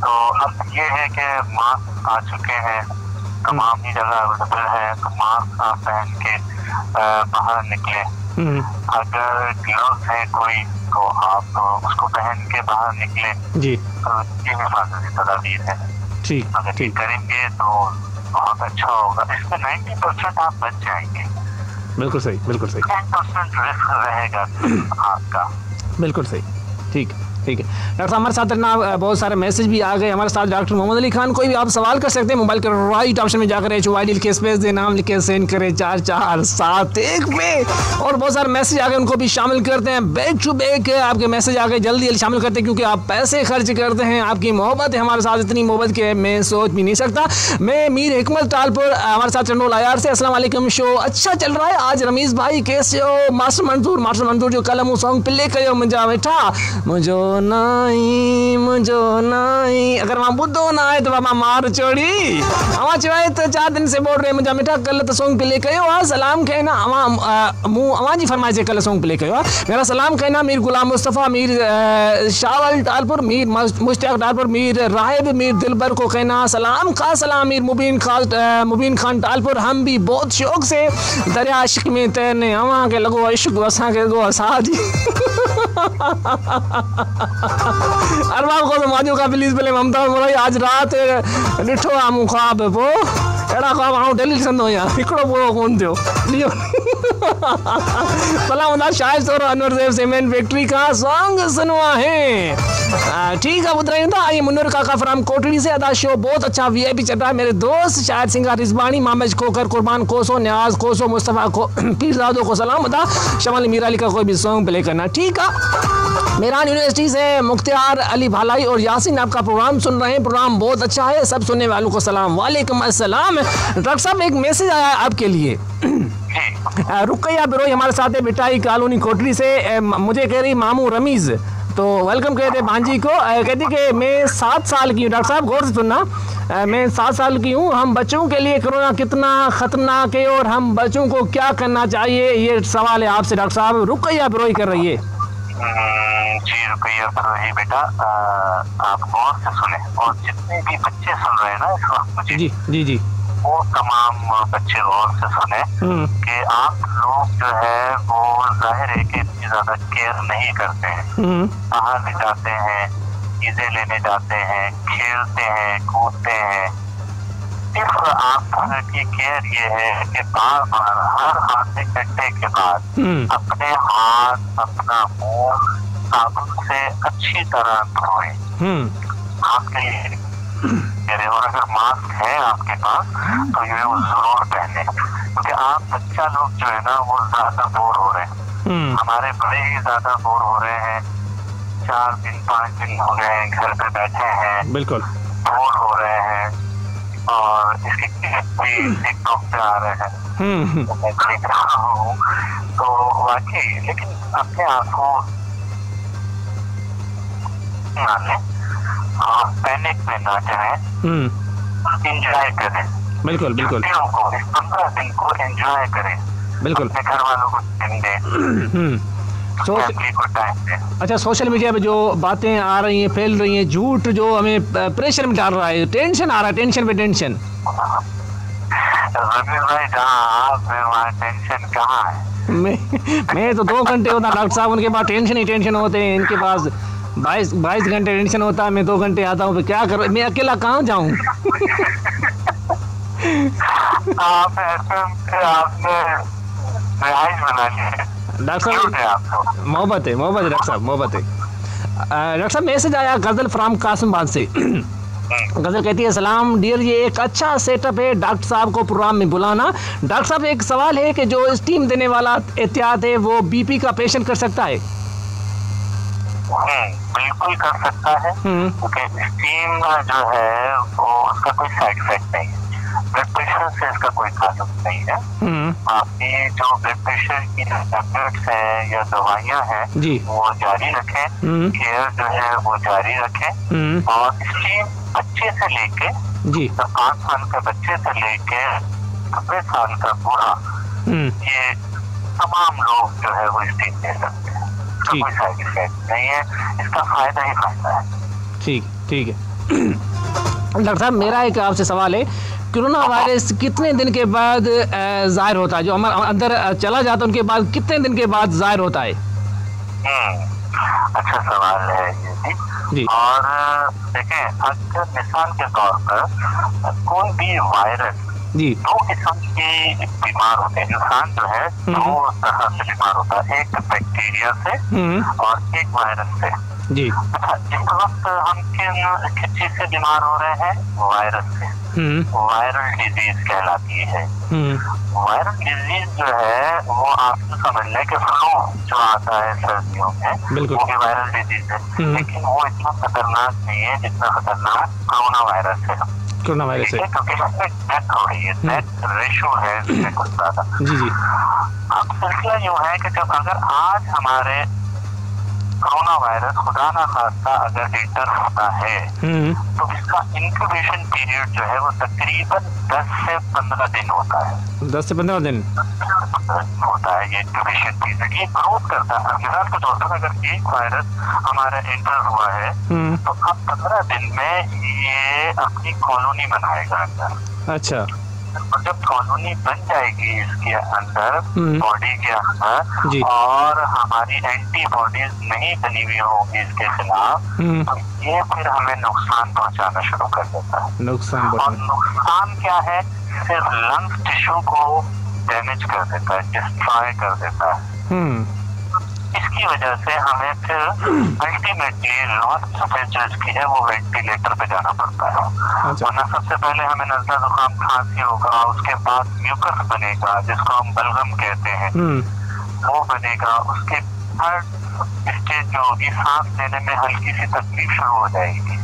तो अब ये है कि मास्क आ चुके हैं, तमाम ही जगह अवेलेबल है, तो मास्क आप पहन के बाहर निकले। अगर ग्लव्स है कोई तो आप उसको पहन के बाहर निकले जी, तो ये हिफाजती तदाबीर है। ठीक, अगर ठीक करेंगे तो बहुत अच्छा होगा। इसमें 90% आप बच जाएंगे। बिल्कुल सही, बिल्कुल सही। 10% रिस्क रहेगा आपका। बिल्कुल सही, ठीक ठीक है। डॉक्टर साहब हमारे साथ ना बहुत सारे मैसेज भी आ गए। हमारे साथ डॉक्टर मोहम्मद अली खान, कोई भी आप सवाल कर सकते हैं, मोबाइल के राइट ऑप्शन में जाकर HYD लिख के स्पेस दे, नाम लिख के सेंड करें 4471 में। और बहुत सारे मैसेज आ गए, उनको भी शामिल करते हैं। बैक टू बैक आपके मैसेज आ गए, जल्दी शामिल करते हैं क्योंकि आप पैसे खर्च करते हैं, आपकी मोहब्बत है हमारे साथ, इतनी मोहब्बत के मैं सोच भी नहीं सकता। मैं मीर हिकमत टालपुर, हमारे साथ चंडोल आयार से। अस्सलाम वालेकुम, शो अच्छा चल रहा है। आज रमीज भाई कैसे हो? मास्टर मंजूर जो कल सॉन्ग प्ले कयो मुंहिंजा वेठा मुझो नाई, अगर मां ॿुधो न आहे त मां मार चोड़ी। अवां चवाए त 4 दिन से बोल रहे मुंहिंजा मिठा कल त सॉन्ग प्ले कयो आहे। सलाम कहना अवां जी फरमाइश कल सॉन्ग प्ले कयो आहे। मेरा सलाम कहना मीर गुलाम मुस्तफ़ा, मीर शावल टालपुर, मीर मुश्ताक टालपुर, मीर राहिब, मीर दिलबर को कहना सलाम। खास सलाम मीर मुबीन खान टालपुर। हम भी बहुत शौक से दरिया इश्क में तैरने, अवां के लगो इश्क असां के लगो असाजी। अरबाब को तो माजू का प्लीज पहले ममता बोलाई आज रात ॾिठो आहे मूं ख्वाब पो अहिड़ा ख्वाब आउं डेली ॾिसंदो आहियां, हिकिड़ो पूरो कोन थियो। सलाम शायद तौर अनवर ज़ैब सीमेंट फैक्ट्री का सॉन्ग सुनो है। ठीक है ॿुधायूं था। आइए मुन्नर काका फराम कोटड़ी से अदा शो बहुत अच्छा VIP चल रहा है। मेरे दोस्त शायद सिंगार रिजवानी, मामज खोकर, कुर्बान कोसो, न्याज कोसो, मुस्तफ़ा को पीरजादो को सलाम अदा। शमाल मीर अली का कोई भी सॉन्ग प्ले करना। ठीक है। मेरान यूनिवर्सिटी से मुख्तियार अली भालाई और यासिन आपका प्रोग्राम सुन रहे हैं, प्रोग्राम बहुत अच्छा है, सब सुनने वालों को सलाम। वालेकुम अस्सलाम। डॉक्टर साहब एक मैसेज आया है आपके लिए। रुकैया बिरोई हमारे साथ है, मिठाई कॉलोनी कोटरी से। मुझे कह रही मामू रमीज, तो वेलकम कहते भांजी को। कहती कि मैं 7 साल की हूँ। डॉक्टर साहब गौर से सुनना, मैं 7 साल की हूँ। हम बच्चों के लिए कोरोना कितना खतरनाक है और हम बच्चों को क्या करना चाहिए, ये सवाल है आपसे डॉक्टर साहब। रुकैया बिरोई कर रही है। जी रुकैया फरोही बेटा, आप गौर से सुने और जितने भी बच्चे सुन रहे हैं ना इस वक्त मुझे, जी जी जी, वो तमाम बच्चे गौर से सुने कि आप लोग जो है वो जाहिर है कि इतनी ज्यादा केयर नहीं करते हैं, बाहर भी जाते हैं, चीजें लेने जाते हैं, खेलते हैं, कूदते हैं। सिर्फ आपकी केयर ये है कि बार बार हर आधे घंटे के बाद अपने हाथ, अपना मुंह साबुन से अच्छी तरह धोएं। आपके लिए और अगर मास्क है आपके पास तो ये वो जरूर पहने, क्योंकि आप बच्चा लोग जो है ना वो ज्यादा बोर हो रहे हैं, हमारे बड़े ही ज्यादा बोर हो रहे हैं। 4 दिन 5 दिन हो गए घर पे बैठे हैं, बिल्कुल बोर हो रहे हैं और इसके टिकटॉक पे आ रहे हैं, तो मैं देख रहा हूँ तो वाकई, लेकिन अपने आप को मान लें और पैनिक में ना जाए, एंजॉय करें। बिल्कुल बिल्कुल 15 दिन को एंजॉय करें, बिल्कुल अपने घर वालों को टाइम दें, फैमिली को टाइम दें। अच्छा, सोशल मीडिया पे जो बातें आ रही हैं, फैल रही हैं, झूठ जो हमें प्रेशर में डाल रहा है, टेंशन आ रहा है, टेंशन पे टेंशन। रमीज भाई जहाँ आप हैं वहाँ टेंशन कहाँ है? मैं तो 2 घंटे होता डॉक्टर साहब, उनके पास टेंशन ही टेंशन होते हैं, इनके पास 22 घंटे टेंशन होता है, मैं 2 घंटे आता हूँ, क्या करूँ, मैं अकेला कहाँ जाऊँ? आप आपने रिहाइश बना ली डॉक्टर साहब, मोहब्बत है डॉक्टर साहब, मोहब्बत है। डॉक्टर साहब मैसेज आया गजल फ्राम कासिमाबाद से। गजल कहती है, सलाम डियर, ये एक अच्छा सेटअप है डॉक्टर साहब को प्रोग्राम में बुलाना। डॉक्टर साहब एक सवाल है कि जो स्टीम देने वाला एहतियात है वो बीपी का पेशेंट कर सकता है? बिल्कुल कर सकता है, क्योंकि स्टीम जो है वो उसका कोई साइड इफेक्ट नहीं है, ब्लड प्रेशर से इसका कोई ताल्लुक नहीं है। आपकी जो ब्लड प्रेशर की टैबलेट्स हैं या दवाइयाँ हैं वो जारी रखें, केयर जो है वो जारी रखें, और स्टीम बच्चे से लेके 5 साल के बच्चे से लेके 90 साल का बूढ़ा, ये तमाम लोग जो है वो स्टीम दे सकते हैं, कोई साइड इफेक्ट नहीं है, इसका फायदा ही फायदा है। ठीक है डॉक्टर साहब, मेरा एक आपसे सवाल है, कोरोना वायरस कितने दिन के बाद जाहिर होता है? जो हमारे अंदर चला जाता है उनके बाद कितने दिन के बाद जाहिर होता है? अच्छा सवाल है ये जी। और देखें, अगर मिसाल के तौर पर कोई भी वायरस, 2 किस्म के बीमार होते हैं, इंसान जो है 2 तरह से बीमार होता है, एक बैक्टीरिया से और एक वायरस से जी। अच्छा, इस वक्त हम किस चीज से बीमार हो रहे हैं? वायरस से। वायरल डिजीज कहलाती है। वायरल डिजीज जो है वो आप समझ लें कि फ्लू जो आता है सर्दियों में, वो भी वायरल डिजीज है, लेकिन वो इतना खतरनाक नहीं है जितना खतरनाक कोरोना वायरस है। कोरोना वायरस है क्योंकि इसमें डेथ हो रही है, डेथ रेशो है इसमें कुछ ज्यादा। जी। अब सिलसिला यूँ है कि जब अगर आज हमारे कोरोना वायरस खुदा ना खास्ता अगर एंटर होता है तो इसका इंक्यूबेशन पीरियड जो है वो तकरीबन 10 से 15 दिन होता है। 10 से 15 दिन होता है ये इंक्यूबेशन पीरियड। ये ग्रोथ करता है। मिसाल के तौर पर अगर एक वायरस हमारा एंटर हुआ है तो अब 15 दिन में ये अपनी कॉलोनी बनाएगा अंदर। अच्छा। और जब कॉलोनी बन जाएगी इसके अंदर, बॉडी के अंदर, और हमारी एंटीबॉडीज नहीं बनी हुई होगी इसके खिलाफ, तो ये फिर हमें नुकसान पहुंचाना शुरू कर देता है। और नुकसान क्या है? सिर्फ लंग्स टिश्यू को डैमेज कर देता है, डिस्ट्रॉय कर देता है। इसकी वजह से हमें फिर अल्टीमेटली लास्ट स्टेज की है वो वेंटिलेटर पे जाना पड़ता है। वरना सबसे पहले हमें नज़ला जुकाम खांसी होगा, उसके बाद म्यूकस बनेगा जिसको हम बलगम कहते हैं, वो बनेगा। उसके थर्ड स्टेज जो होगी, सांस लेने में हल्की सी तकलीफ शुरू हो जाएगी,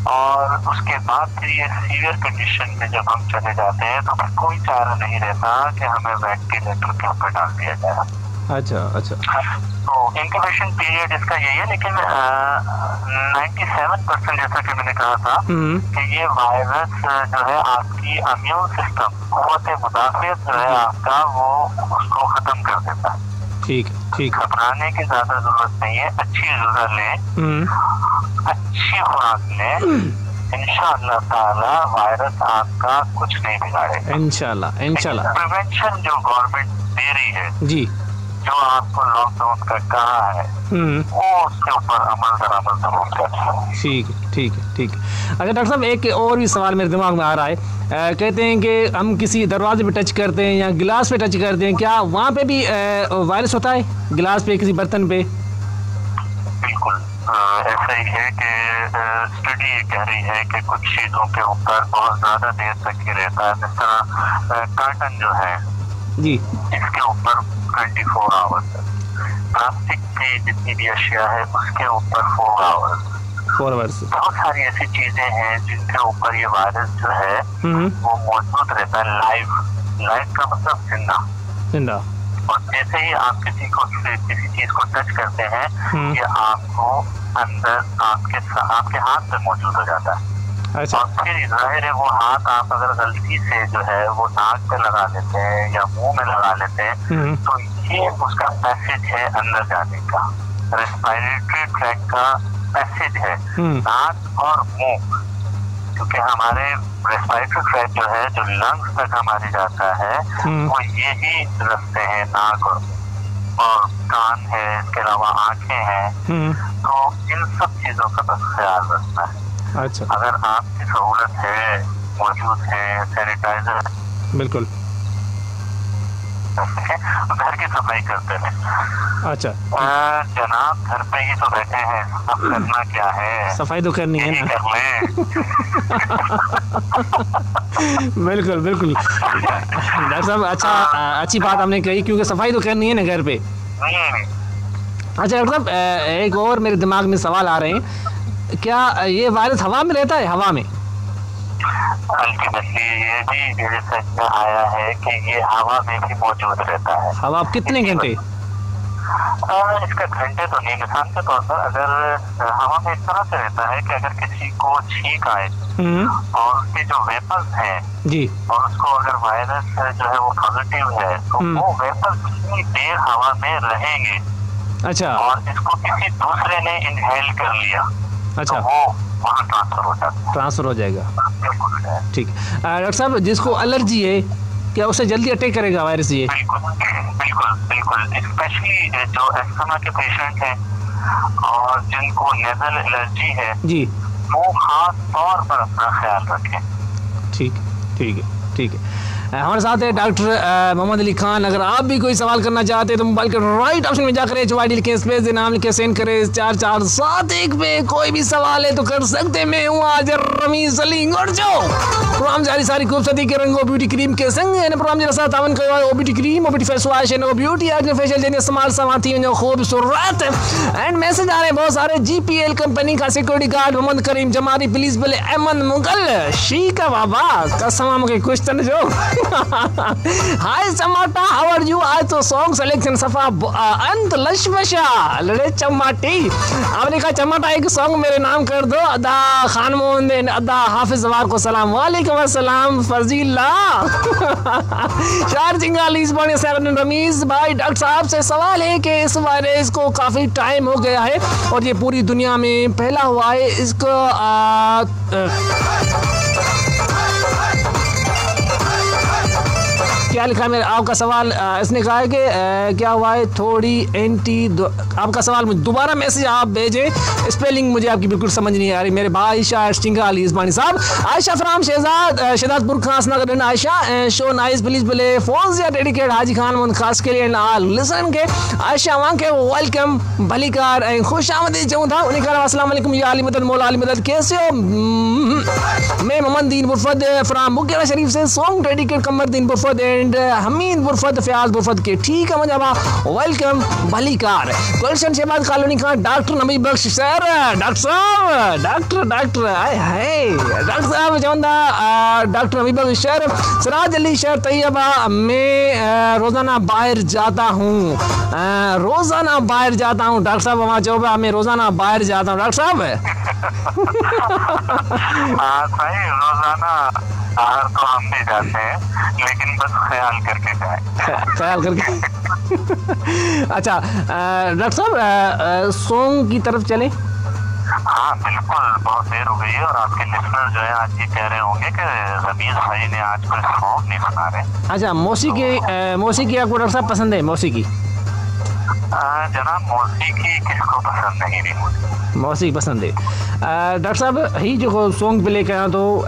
और उसके बाद फिर ये सीवियर कंडीशन में जब हम चले जाते हैं तो फिर कोई चारा नहीं रहता कि हमें वेंटिलेटर के ऊपर डाल दिया जाए। अच्छा। तो इंक्यूबेशन पीरियड इसका यही है, लेकिन 97% जैसा कि मैंने कहा था कि ये वायरस जो है आपकी इम्यून सिस्टम, क़ुव्वत मुदाफ़ियत जो है आपका, वो उसको खत्म कर देता है। ठीक ठीक। घबराने की ज्यादा जरूरत नहीं है, अच्छी ग़िज़ा लें, अच्छी खुराक लें, इंशाअल्लाह ताला वायरस आपका कुछ नहीं बिगाड़ेगा। इंशाअल्लाह इंशाअल्लाह। प्रिवेंशन जो गवर्नमेंट दे रही है जी, जो आपको लॉकडाउन का कहा है वो उसके ऊपर अमल दरामद जरूर करें। ठीक ठीक ठीक। अच्छा डॉक्टर साहब, एक और भी सवाल मेरे दिमाग में आ रहा है। कहते हैं कि हम किसी दरवाजे पे टच करते हैं या गिलास पे टच करते हैं, क्या वहाँ पे भी वायरस होता है, गिलास पे, किसी बर्तन पे? बिल्कुल ऐसा ही है कि स्टडी ये कह रही है कि कुछ चीज़ों के ऊपर बहुत ज़्यादा देर तक ही रहता है। जिस तरह कार्टन जो है जी, इसके ऊपर 24 आवर्स, प्लास्टिक की जितनी भी अशिया है उसके ऊपर 4 आवर्स। बहुत सारी ऐसी चीजें हैं जिनके ऊपर ये वायरस जो है वो मौजूद रहता है। लाइव का मतलब जिंदा। और जैसे ही आप किसी चीज को टच करते हैं ये आपको अंदर आपके हाथ में मौजूद हो जाता है। अच्छा। और फिर जाहिर है वो हाथ आप अगर गलती से जो है वो नाक पे लगा लेते हैं या मुंह में लगा लेते हैं तो ये उसका पैसेज है अंदर जाने का, रेस्पिरेटरी ट्रैक का पैसेज है, नाक और मुंह। क्योंकि हमारे रेस्पिरेटरी ट्रैक जो है जो लंग्स तक हमारे जाता है वो यही रास्ते हैं, नाक और कान है, इसके अलावा आंखें हैं। तो इन सब चीजों का बस ख्याल रखना है। अच्छा। अगर आपकी सहूलत है, मौजूद है, सैनिटाइजर बिल्कुल, घर की सफाई करते हैं। अच्छा जनाब घर पे ही तो बैठे हैं, अब करना क्या है, सफाई तो करनी है ना। कर लें। बिल्कुल बिल्कुल डॉक्टर साहब, अच्छी बात आपने कही, क्योंकि सफाई तो करनी है ना घर पे। अच्छा डॉक्टर साहब, एक और मेरे दिमाग में सवाल आ रहे हैं, क्या ये वायरस हवा में रहता है? हवा में अल्टीमेटली ये भी जैसे आया है कि ये हवा में भी मौजूद रहता है। हवा कितने घंटे? इसका घंटे तो नहीं, मिसाल के तौर पर अगर हवा में इस तरह से रहता है कि अगर किसी को छींक आए और उसके जो वेपर्स हैं जी, और उसको अगर वायरस जो है वो पॉजिटिव है तो वो वेपर्स कितनी देर हवा में रहेंगे। अच्छा। और इसको किसी दूसरे ने इनहेल कर लिया, अच्छा, तो वो वहाँ ट्रांसफर हो जाएगा। ठीक। डॉक्टर साहब, जिसको एलर्जी है क्या उसे जल्दी अटैक करेगा वायरस? ये बिल्कुल स्पेशली जो अस्थमा के पेशेंट हैं और जिनको नेजल एलर्जी है जी, वो खास तौर पर अपना ख्याल रखें। ठीक है। हमारे साथ है डॉक्टर मोहम्मद अली खान। अगर आप भी कोई सवाल करना चाहते हैं तो मोबाइल के राइट ऑप्शन में जाकर HYD लिखें, स्पेस दे, नाम लिखे, सेंड करें 4471 पे। कोई भी सवाल है तो कर सकते हैं। मैं हूँ आज रमीज अली और जो प्रोग्राम जारी सारी खूबसूरती के रंगों ब्यूटी क्रीम के संग है प्रोग्राम जरा तावन कयो है beauty cream, beauty face wash है, ब्यूटी आज फेशियल देने इस्तेमाल समाती है जो खूबसूरत एंड मैसेज आ रहे हैं बहुत सारे। GPL कंपनी का सिक्योरिटी गार्ड मोहम्मद करीम जमारी पुलिस बोले अहमद मुगल शीका बाबा कसम मुझे कुछ तन जो हाय चमाटा, हाउ आर यू? आज तो सॉन्ग सिलेक्शन सफा अंत लशमशा लड़े चमाटी। आपने कहा चमाटा एक सॉन्ग मेरे नाम कर दो। अदा खान मोहम्मद, अदा हाफिज जवार को सलाम, वालेकुम अस्सलाम फजीला शार जिंगाली रमीज भाई। डॉक्टर साहब से सवाल है कि इस वायरस को काफी टाइम हो गया है और ये पूरी दुनिया में फैला हुआ है, इसको क्या लिखा है मेरे आपका सवाल? इसने कहा है कि क्या हुआ है थोड़ी आपका सवाल दोबारा मैसेज आप भेजें, स्पेलिंग मुझे आपकी बिल्कुल समझ नहीं आ रही। मेरे भाई आयशा स्टिंगाली इस्मानी साहब, आयशा फराम शहजादपुर खास नगर आयशा शो नाइस प्लीज बोले फोन या डेडिकेट हाजी खान मोहम्मद खास के लिए नाल लिसन के आयशा वहाँ के वेलकम भलीकार खुश आमदी चाहूँ था। उन्हें कहा अस्सलाम वालेकुम या अली मदद मौला अली मदद, कैसे हो? मैं मोहम्मद दीन बुरफद फ्राम मुकेरा शरीफ से song dedicate Qamar Deen बुरफद and Hamid बुरफद Fayaz बुरफद के। ठीक है मुझे वेलकम भलीकार। गुलशन शहबाज कॉलोनी का डॉक्टर नबी बख्श सर, डॉक्टर साहब डॉक्टर हाय डॉक्टर साहब चवंदा डॉक्टर नबी बख्श सर सिराज अली शहर तैयबा मैं रोजाना बाहर जाता हूँ डॉक्टर साहब वहाँ चौबा मैं रोजाना बाहर जाता हूँ डॉक्टर साहब। सही रोजाना बाहर तो हम भी जाते हैं लेकिन बस ख्याल करके जाए। ख्याल करके अच्छा डॉक्टर साहब सॉन्ग की तरफ चले। हाँ बिल्कुल, बहुत देर हो गई है और आपके लिसनर जो है आज ये कह रहे होंगे कि रमीज भाई ने आज कोई सॉन्ग नहीं सुना रहे। अच्छा मौसीकी आपको डॉक्टर साहब पसंद है? मौसीकी जनाब मौसीकी किसको पसंद नहीं रही? मौसीकी पसंद है। डॉक्टर साहब ही जो सॉन्ग प्ले कयां तो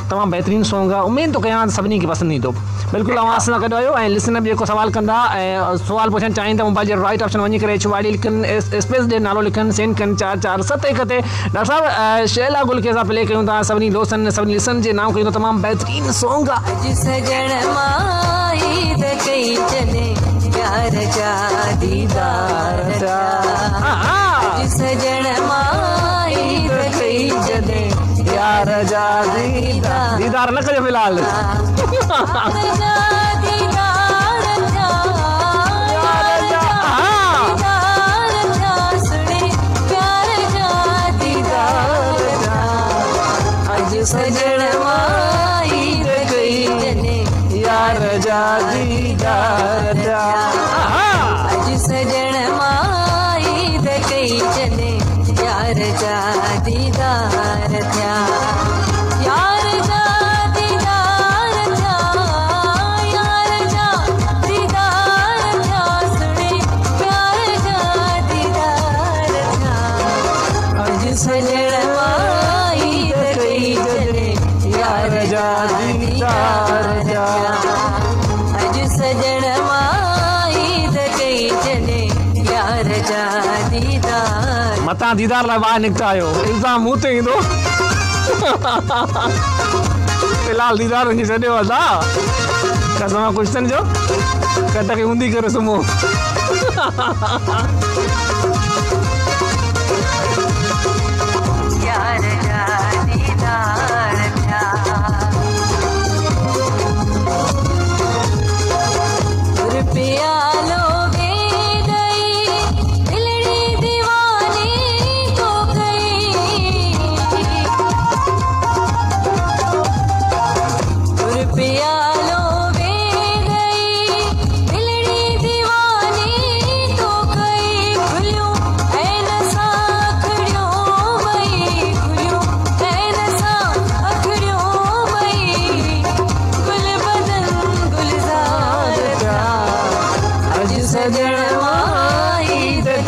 तमामु बहितरीनु सॉन्ग आहे, उमेद तो कयां सभिनी खे पसंदि ईंदो। बिल्कुल आवाज़ सां गॾु आहियो ऐं लिसनर जेको सवाल कंदा ऐं सवाल पुछणु चाहिनि था मोबाइल जे राइट ऑप्शन वञी करे छुवाड़ी लिखनि, स्पेस ॾे नालो लिखनि, सेंड कनि 4471 ते। डॉक्टर साहब शैला गुल खे असां प्ले कयूं था, सभिनी दोस्तनि सभिनी लिसन जे नाम कयूं था, तमामु बहितरीनु सॉन्ग आहे। यार जा दीदार सजण माई कई जने यार जा दीदार न कजो फिलहाल। सजण माई कई जने यार जा दीदार अज सजण माई कई जने यार जा दीदार थिया, यार जा दीदार थिया, यार जा दीदार थिया, सुने प्यार जा दीदार थिया। अज सजण माई कई जने यार जा दीदार थिया, अज सजण माई कई जने यार जा दीदार। मता दीदार लाइ ॿाहिरि निकिता आहियो, इल्ज़ाम मूं ते ईंदो। फिलहाल दीदार वञी छॾियो अदा कसम कुझु जो कट खे हूंदी करे सुम्हो। यार जा दीदार थिया, रुपया लोगे गई दिलड़ी दीवानी को गई, रुपया लोगे गई दिलड़ी दीवानी को गई, खुलियों ऐन सा अखड़ियों मई, खुलियों ऐन सा अखड़ियों मई, गुल बदन गुलजार था। अज सजण माई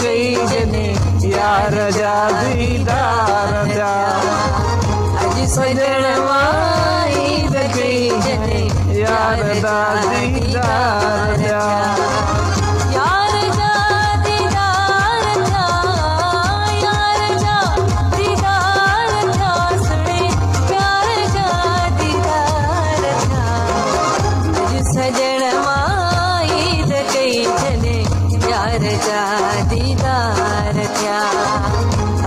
कई जने यार जा दीदार थिया, अज सजण माई कई जने यार जा दीदार थिया, यार जा दीदार थिया, यार जा दीदार थिया, सुने प्यार जा दीदार थिया। अज सजण माई कई जने यार जा दीदार थिया,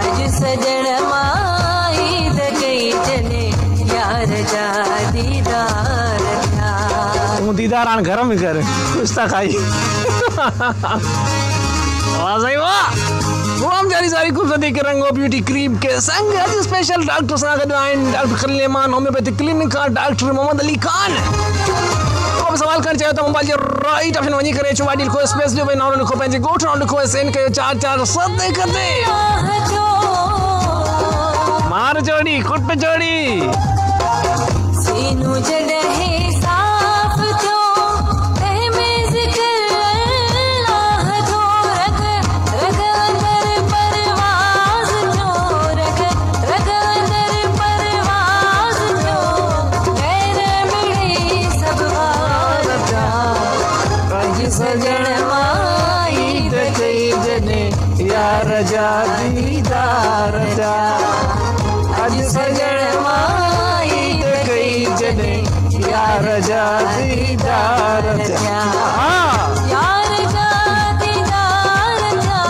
अज सजण माई कई जने यार जा दीदार थिया। तूं दीदार हाणे घर में कर, कुझु था खाई। वाह सही वाह। तमाम जारी सारी खूबसूरती के रंगो ब्यूटी क्रीम के संग अज स्पेशल डॉक्टर सां गॾु आहिनि doctor Khalil Rahman homeopathic clinic खां डॉक्टर मोहम्मद अली खान। सवाल कर चाहिए तो मोबाइल के राइट ऑप्शन वञी करे छुवाड़ी लिखो, स्पेस ॾियो, नालो लिखो, पंहिंजे ॻोठ नालो लिखो, सेंड कयो 4471 ते। मार जोड़ी कुट जोड़ी सीनू जॾहिं साफ़ थियो तंहिंमें ज़िक्र अल्लाह जो, रग रग अंदर परवाज़ थियो, रग रग अंदर परवाज़ थियो, गैर मिली सब वार जा। अज सजण माई कई जने यार जा दीदार जा, अज सजण माई कई जने यार जा दीदार थिया, यार जा दीदार थिया,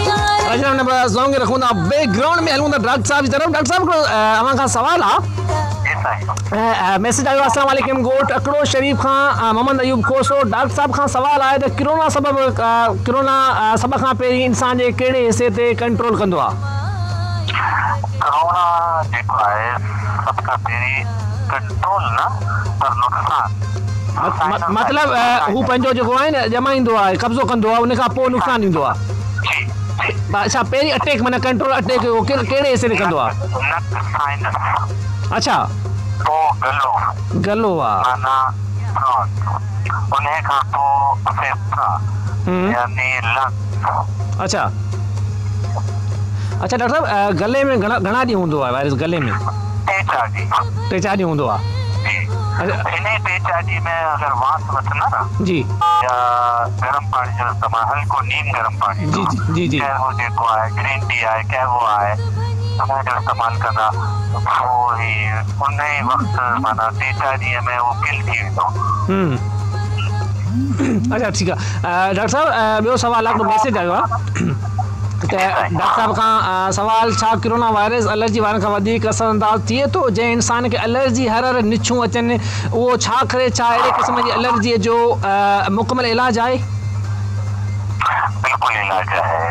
यार। हमने सॉन्ग रखूं था बैकग्राउंड में हलूं था डॉक्टर साहब की तरफ। डॉक्टर साहब को अवां खां सवाल आहे, मैसेज आयो अस्सलाम वालेकुम गोट अकड़ो शरीफ खां मोहम्मद अयूब खोसो। डॉक्टर साहब खां सवाल आहे त कोरोना सब खां पहिरीं इंसान जे कहिड़े हिसे ते कंट्रोल कंदो आहे? कोरोना जेको आहे सभ खां पहिरीं कंट्रोल न पर नुक़सान मतलब हू पंहिंजो जेको आहे न ॼमाईंदो आहे कब्ज़ो कंदो आहे उन खां पोइ नुक़सानु ईंदो आहे। अच्छा पहिरीं अटैक माना कंट्रोल अटैक कहिड़े हिसे ते कंदो आहे? अच्छा गलो आहे अच्छा अच्छा डॉक्टर साहब गले में घणा ॾींहं हूंदो आहे वायरस गले में? 3-4 ॾींहं हूंदो आहे। इन्हें 3-4 ॾींहं में अगर वास वठना ना जी या गरम पानी जो इस्तेमाल हल्को नीम गरम पानी जी जी जी वो जेको आहे ग्रीन टी आहे कैवो आहे उन जो इस्तेमाल कंदा वो ही उन ही वक्त माना 3-4 ॾींहं में वो किल थी वेंदो। अच्छा ठीकु आहे डॉक्टर साहब ॿियो सवाल आहे मैसेज आयो आहे त डॉक्टर साहब खां सवाल छा कोरोना वायरस एलर्जी वारनि खां वधीक असरअंदाज़ थिए थो? जंहिं इंसान खे एलर्जी हर निछूं अचनि उहो छा करे छा अहिड़े क़िस्म जी एलर्जीअ जो मुकमल इलाज आहे? बिल्कुलु इलाज आहे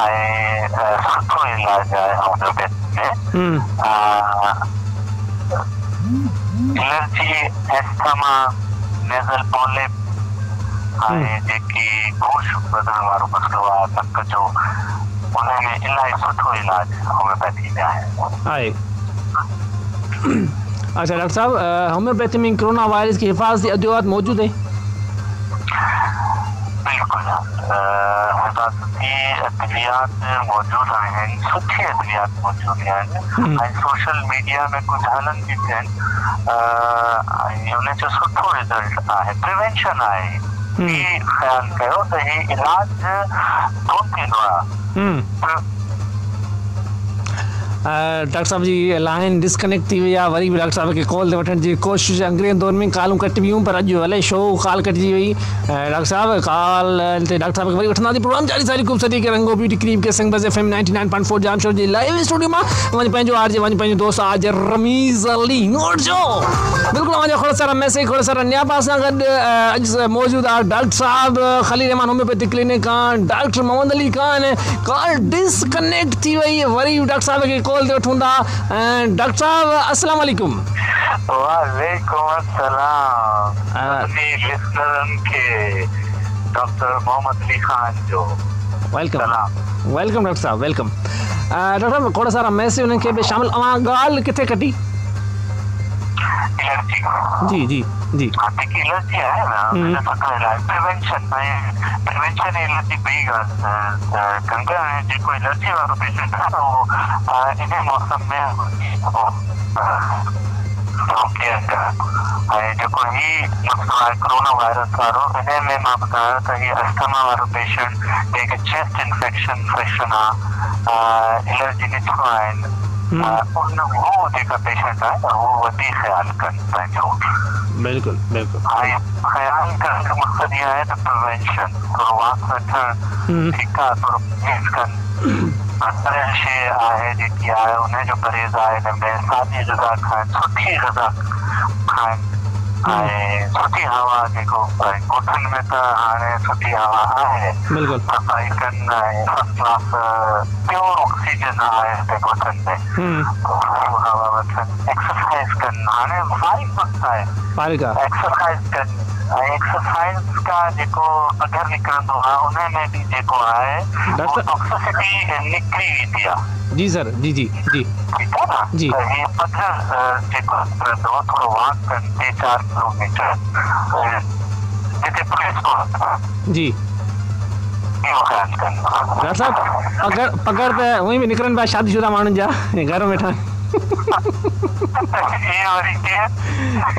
ऐं सुठो इलाज आहे होम्योपैथी में। एलर्जी एस्थमा नेज़ल पॉलिप ऐं जेकी होश बदलण वारो मसलो आहे नक जो उनमें इलाही सुठो इलाज होम्योपैथी में आहे। अच्छा डॉक्टर साहब होम्योपैथी में कोरोना वायरस की हिफाजती अद्वियात मौजूद है? बिल्कुल हिफाजती अद्वियात मौजूद आहिनि सुठी अद्वियात मौजूद आहिनि ऐं सोशल मीडिया में कुछ हलनि बि थियनि ऐं उन जो सुठो रिज़ल्ट आहे प्रिवेंशन आहे। ये ख्याल कयो त ही इलाज कोन थींदो आहे। डॉक्टर साहब जी लाइन डिस्कनेक्ट थी वई आहे वरी बि डॉक्टर साहब खे कॉल ते वठण जी कोशिशि अंग्रेज़ दौर में कॉलूं कटिबियूं पर अॼु हले शो कॉल कटिजी वई। डॉक्टर साहब कॉल ते डॉक्टर साहब खे वरी वठंदासीं प्रोग्राम जारी सारी ख़ूबसूरती के रंगो ब्यूटी क्रीम के संग बज़ FM 99.4 जाम शो जी लाइव स्टूडियो मां वञी पंहिंजो आरजे वञी पंहिंजो दोस्त आज रमीज़ अली नोट जो बिल्कुलु मुंहिंजा खोड़ सारा मैसेज खोड़ सारा नियापा सां गॾु अॼु मौजूदु आहे डॉक्टर साहब खलील रहमान होम्योपैथिक क्लिनिक खां doctor Mohammad Ali Khan call disconnect थी वई वरी डॉक्टर साहब खे कॉल ते वठूं था। डॉक्टर साहब अस्सलाम वालेकुम। वालेकुम अस्सलाम अपनी लिसनरन के डॉक्टर मोहम्मद अली खान जो वेलकम वेलकम डॉक्टर साहब वेलकम। डॉक्टर साहब खोड़ सारा मैसेज उन्हनि खे बि शामिल ॻाल्हि किथे कटी? एलर्जी जी जी जी जेकी एलर्जी आहे न प्रिवेंशन एलर्जी ॿई ॻाल्हि कंगा ऐं जेको एलर्जी वारो पेशेंट आहे न उहो इन मौसम में ऐं जेको ही मसलो आहे कोरोना वायरस वारो इन में मां ॿुधायो त ही अस्थमा वारो पेशेंट जंहिंखे चेस्ट इन्फेक्शन आहे एलर्जी निछो आहिनि उन वो जेका पेशेंट आहे न उहो वधीक ख़्यालु कनि पंहिंजो। बिल्कुलु बिल्कुलु ऐं ख़्यालु करण जो मक़सदु इहो आहे त प्रिवेंशन थोरो वास वठणु ठीकु आहे थोरो परहेज़ कनि तरियल शइ आहे जेकी आहे उनजो परहेज़ आहे हिन में सादी ग़िज़ा खाइनि सुठी ग़िज़ा खाइनि ऐं सुठी हवा जेको ॻोठनि में त हाणे सुठी हवा आहे सफ़ाई कनि ऐं फर्स्ट क्लास प्योर ऑक्सीजन आहे हिते ॻोठनि में हवा वठनि एक्सरसाइज़ कनि हाणे सारी वक़्तु आहे एक्सरसाइज़ कनि ऐं एक्सरसाइज खां जेको पघर निकिरंदो आहे उन में बि जेको आहे टॉक्सिसिटी निकिरी वेंदी आहे। जी सर जी जी जी ठीकु आहे न जी त हीअ पघर जेको निकिरंदो आहे थोरो वॉक कनि 3-4 किलोमीटर जिते पुलिस कोन जी इहो ख़्यालु कनि। डॉक्टर साहब पघर त उहे बि निकिरनि पिया शादीशुदा माण्हुनि जा घर में वेठा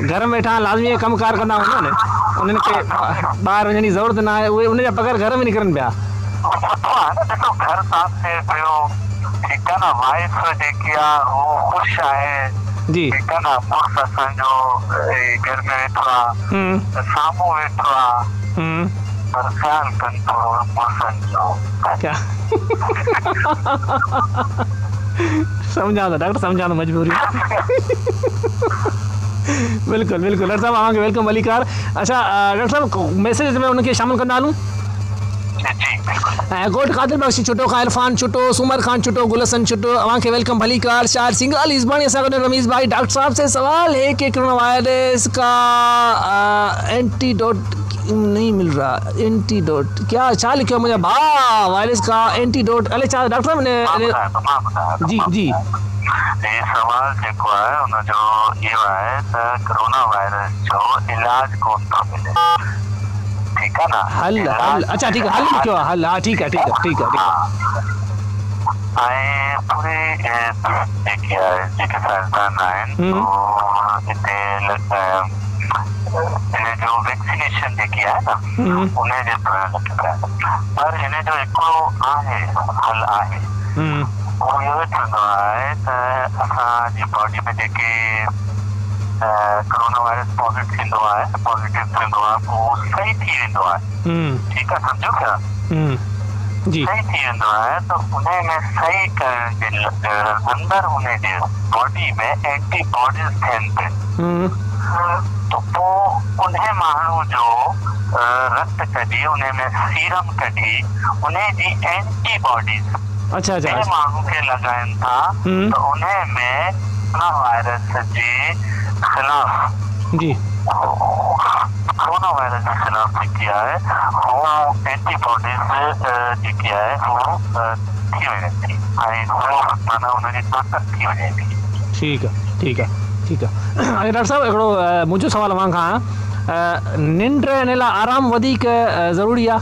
घर में वेठा लाज़मी कमकार कंदा हूंदा न उन्हनि खे ॿाहिरि वञण जी ज़रूरत न आहे उहे उनजा पघर घर में निकिरनि पिया। सुठो आहे न ॾिसो घर साफ़ थिए पियो ठीकु आहे न वाइफ जेकी आहे उहो ख़ुशि आहे जी ठीकु आहे न मुड़ुसु असांजो घर में वेठो आहे साम्हूं वेठो आहे पर ख़्यालु कनि थोरो मुड़ुसनि जो समझा था डॉक्टर समझा तो मजबूरी बिल्कुल बिल्कुल डॉक्टर साहब आवांगे वेलकम वलीकार। अच्छा डॉक्टर साहब मैसेज में उनके शामिल कंदा हलूं गोट कादिर बख्शी छुटो, खायर खान छुटो, सुमर खान छुटो, गुलसन छुटो, अवां के वेलकम भली कार शार सिंगाल इस्बानी असा रमीज भाई। डॉक्टर साहब से सवाल है कि कोरोना वायरस का एंटीडोट नहीं मिल रहा, एंटीडोट क्या छा लिखो मुझे भा वायरस का एंटीडोट अले छा डॉक्टर मैंने जी जी ये सवाल जेको है उन जो ये है त कोरोना वायरस जो इलाज कौन था मिले, ठीक है ना? हल हल अच्छा ठीक है, हल लिखो हल, हाँ ठीक है ठीक है ठीक है ठीक है। आए पूरे देखिए जेके साइंसदान आहिनि तो इते इन्हें जो वैक्सीनेशन जेकी है ना उन्हें जे पर इन्हें जो हिकिड़ो आहे हल आहे वो इहो थींदो आहे त असांजी बॉडी में जेके कोरोना वायरस पॉजिटिव थींदो आहे वो सही थी वेंदो आहे, ठीकु आहे, सम्झो क्या? जी सही थी वेंदो आहे तो उन्हें में सही करण जे अंदर उन्हें जे बॉडी में एंटीबॉडीज थियनि थियूं तो पोइ उन्हें माण्हू जो रक्त कढी उन्हें में सीरम कढी उन्हें जी एंटीबॉडीज अच्छा अच्छा माण्हू खे लॻाइनि था तो उन्हें में कोरोना वायरस जे खिलाफ़ जी कोरोना वायरस के खिलाफ जेकी आहे वो एंटीबॉडीज जेकी आहे वो थी वञे थी ऐं माना उनजी ताक़त थी वञे थी। ठीक है ठीक है ठीक है। डॉक्टर साहब हिकिड़ो मुंहिंजो सवाल अवां खां, निंड इन लाइ आराम वधीक ज़रूरी आहे?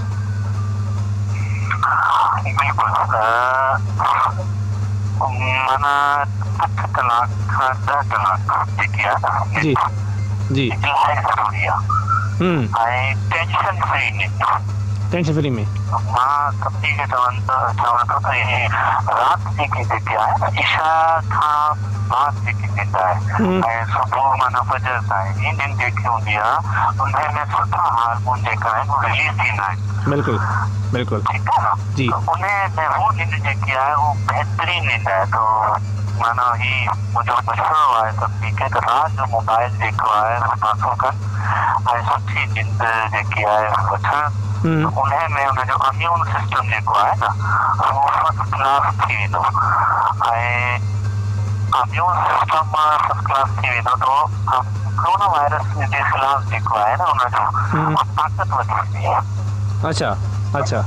माना 8 कलाक खां 10 कलाक जेकी आहे जी जी इलाही ज़रूरी आहे ऐं टेंशन फ्री निंड, टेंशन फ्री में मां सभिनी खे चवां थो त इहे राति जेकी आहे ईशा खां बाद जेकी निंड आहे ऐं सुबुह माना फजर ताईं ही निंड जेकी हूंदी आहे उन में सुठा हार्मोन जेका आहिनि उहे रिलीज़ थींदा आहिनि। बिल्कुल बिल्कुल ठीकु आहे न जी। उन में वो निंड जेकी आहे वो बेहतरीन निंड आहे तो माना ही मुझे मशवरो आहे सभिनी खे त राति जो मोबाइल जेको आहे उहो पासो कनि ऐं सुठी निंड जेकी आहे वठनि, उन्हें में उनजो इम्यून सिस्टम जेको आहे न वो फर्स्ट क्लास थी वेंदो ऐं इम्यून सिस्टम फर्स्ट क्लास थी वेंदो तो कोरोना वायरस जे खिलाफ़ जेको आहे न उनजो ताक़त वधी वेंदी आहे। अच्छा अच्छा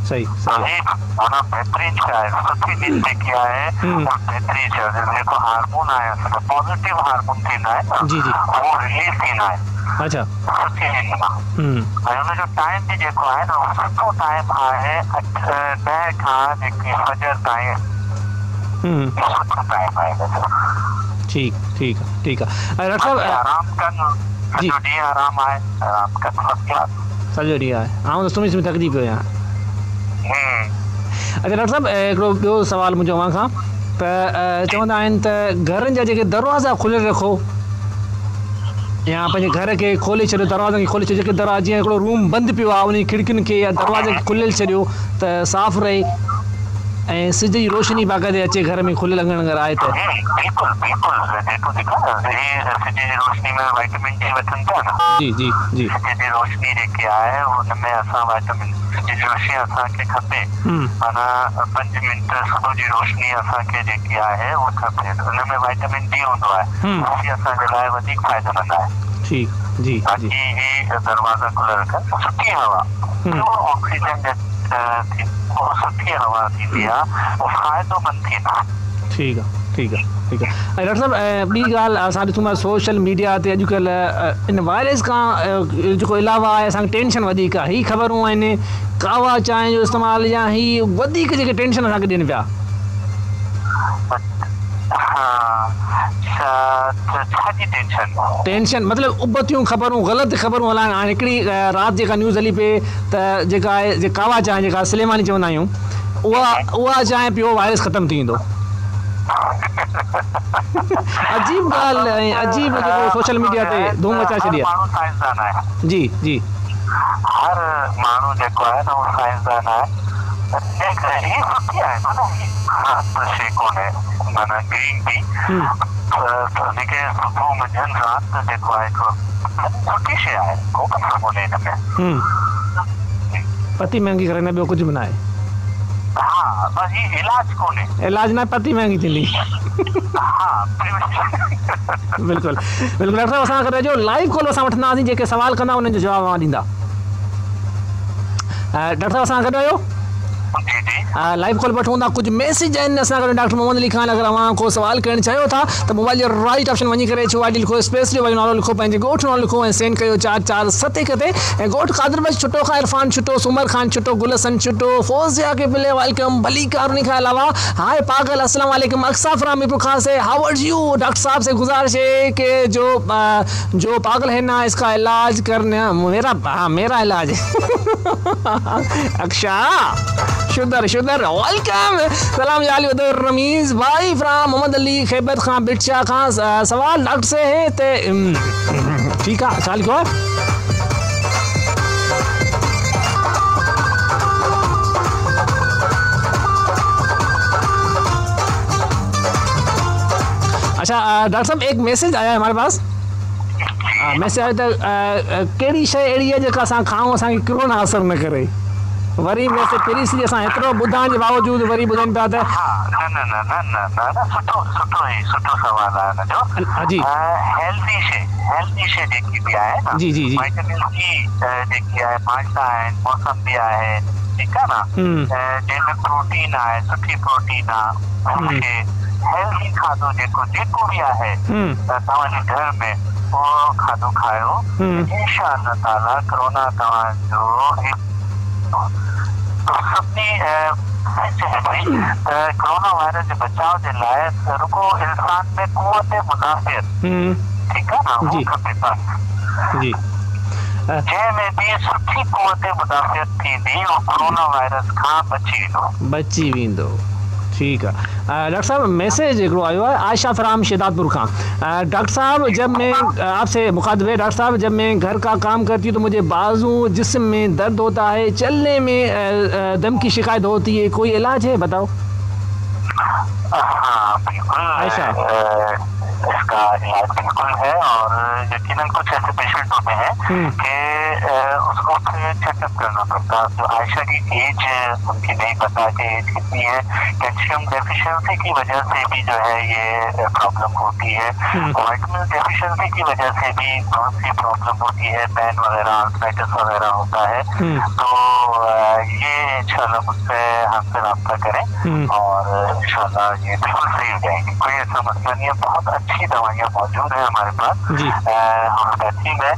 सही सही माना बेहतरीन शइ आहे, सुठी निंड जेकी आहे बेहतरीन शइ आहे, जेको हार्मोन आहे असांजो पॉजिटिव हार्मोन थींदा आहिनि जी जी वो रिलीज़ थींदा आहिनि अच्छा सुठी निंड मां ऐं हुनजो टाइम बि जेको आहे न उहो सुठो टाइम आहे 8-10 खां जेके फजर ताईं सुठो टाइम आहे। ठीक ठीक है ठीक है। डॉक्टर साहब आराम कनि सॼो ॾींहुं आराम आहे, आराम कनि फर्स्ट क्लास सॼो ॾींहुं आहे, आउं त सुम्ही थकिजी पियो आहियां। अच्छा डॉक्टर साहब हिकिड़ो ॿियो सवाल मुंहिंजो अव्हां खां त चवंदा आहिनि त घरनि जा जेके दरवाज़ा खुलियल रखो या पंहिंजे घर खे खोले छॾियो, दरवाज़नि खे खोले छॾियो, जेके दरवाज़ा जीअं हिकिड़ो रूम बंदि पियो आहे उन खिड़कियुनि खे या दरवाज़े खे खुलियल छॾियो त साफ़ु रहे ऐं सिज जी रोशनी बाक़ाइदे अचे घर में खुलियल अगरि अगरि आहे त बिल्कुलु बिल्कुलु जेको जेको सिज जी रोशनी में विटामिन डी वठनि था न जी जी जी सिज जी रोशनी जेकी आहे हुन में असां विटामिन सिज जी रोशनी असांखे खपे माना 5 मिंट सुबुह जी रोशनी असांखे जेकी आहे उहा खपे, हुन में विटामिन डी हूंदो आहे उहो बि असांजे लाइ वधीक फ़ाइदेमंद आहे। ठीक जी बाक़ी ही दरवाज़ा खुला रखनि, सुठी हवा ऑक्सीजन सुठी हवा थींदी आहे वो फ़ाइदोमंद थींदा। ठीक आहे ठीक आहे ठीक आहे। ऐं डॉक्टर साहब ॿी ॻाल्हि असां ॾिसूं था सोशल मीडिया ते अॼुकल्ह इन वायरस खां जेको अलावा आहे असांखे टेंशन वधीक आहे, ही ख़बरूं आहिनि कावा चांहि जो इस्तेमालु या ही वधीक जेके टेंशन असांखे ॾियनि पिया। टेंशन मतिलबु उबतियूं ख़बरूं ग़लति ख़बरूं हलाइनि। हाणे हिकिड़ी राति जेका न्यूज़ हली पई त जेका आहे जे कावा चांहि जेका सलेमानी चवंदा आहियूं उहा चांहि पियो वायरस ख़तमु थी वेंदो। अजीब ॻाल्हि ऐं अजीब जेको सोशल मीडिया ते धूम मचाए छॾी आहे। जी जी हर माण्हू जेको आहे न उहो साइंसदान आहे। ही सुठी आहे माना ख़ासि शइ कोन्हे माना ग्रीन टी जेके सुबुह मंझंदि राति जेको आहे हिकिड़ो सुठी शइ आहे को बि कोन्हे हिन में पति महंगी करे ॿियो कुझु बि न आहे। हाँ बस ये इलाज कोने, इलाज ना पति महंगी थींदी। हाँ बिल्कुलु बिल्कुलु। डॉक्टर साहब असां करे जो लाइव कॉल असां वठंदासीं, जेके सवाल कंदा उन्हनि जो जवाब ॾींदा। डॉक्टर साहब असां गॾु आहियो? लाइव कॉल वठूं था। कुछ मैसेज आहिनि असां गॾु डॉक्टर मोहम्मद अली खान। अगर अवां को सवाल करणु चाहियो था त मोबाइल जो राइट ऑप्शन वञी करे चुवाडी लिखो, स्पेस जो नालो लिखो, पंहिंजे ॻोठ नालो लिखो ऐं सेंड कयो 4471 ते। ऐं ॻोठ कादिर बच छुटो खां इरफान छुटो, सुमर खान छुटो, गुलसन छुटो, फौजिया के बिले वेलकम, भली कारनी खां अलावा हाय पागल अस्सलाम वालेकुम, अक्सा फरामी खां से हाउ आर यू। डॉक्टर साहब से गुजारिश है कि जो पागल है ना इसका इलाज करना मेरा इलाज अक्षा शुदर वेलकम। सलाम जाली उदर रमीज भाई फ्राम मोहम्मद अली खैबर खां बिटशा खां सवाल डॉक्टर से है ते ठीक है सवाल को अच्छा डॉक्टर साहब एक मैसेज आया है हमारे पास। मैसेज आया त कहिड़ी शइ अहिड़ी आहे जेका असां खाऊं असांखे कोरोना असर न करे। वरी वैसे पहिरीं सी असां एतिरो ॿुधण जे बावजूदि वरी ॿुधनि पिया त सुठो सवाल आहे हिनजो। जी हेल्दी शइ जेकी बि आहे न, जी विटामिन सी जेकी आहे माल्टा आहिनि, मौसम्बी आहे, ठीकु आहे न, जंहिंमें प्रोटीन आहे, सुठी प्रोटीन आहे। हेल्दी खाधो जेको बि आहे तव्हांजे घर में उहो खाधो खायो, इंशाअल्लाह ताला कोरोना तव्हांजो कोरोना वायरस जे बचाव जे लाइ रुगो इंसान में कुवत मुदाफ़िर, ठीकु आहे न, उहो खपे बस। जंहिंमें बि सुठी कुवत मुदाफ़िर थींदी उहो कोरोना वायरस खां बची वेंदो। ठीक है डॉक्टर साहब मैसेज हिकिड़ो आयो है आयशा फराम शेदातपुर खां। डॉक्टर साहब जब मैं आपसे मुखातिब है, डॉक्टर साहब जब मैं घर का काम करती हूँ तो मुझे बाजू जिस्म में दर्द होता है, चलने में दम की शिकायत होती है, कोई इलाज है बताओ? हाँ बिल्कुल आयशा इसका इलाज बिल्कुल है और यकीनन कुछ ऐसे पेशेंट होते हैं कि उसको फिर चेकअप करना पड़ता है। तो आयशा की एज उनकी नहीं पता कि एज कितनी है। कैल्शियम डेफिशिएंसी की वजह से भी जो है ये प्रॉब्लम होती है, विटामिन डेफिशिएंसी की वजह से भी बहुत सी प्रॉब्लम होती है, पेन वगैरह, आर्थराइटिस वगैरह होता है। तो ये इंशाल्लाह मुझसे हमसे रब्ता करें और इंशाल्लाह ये बिल्कुल सही हो जाएंगे, कोई ऐसा मसला नहीं है। बहुत अच्छी दवाइयाँ मौजूद है हमारे पास होम्योपैथी में,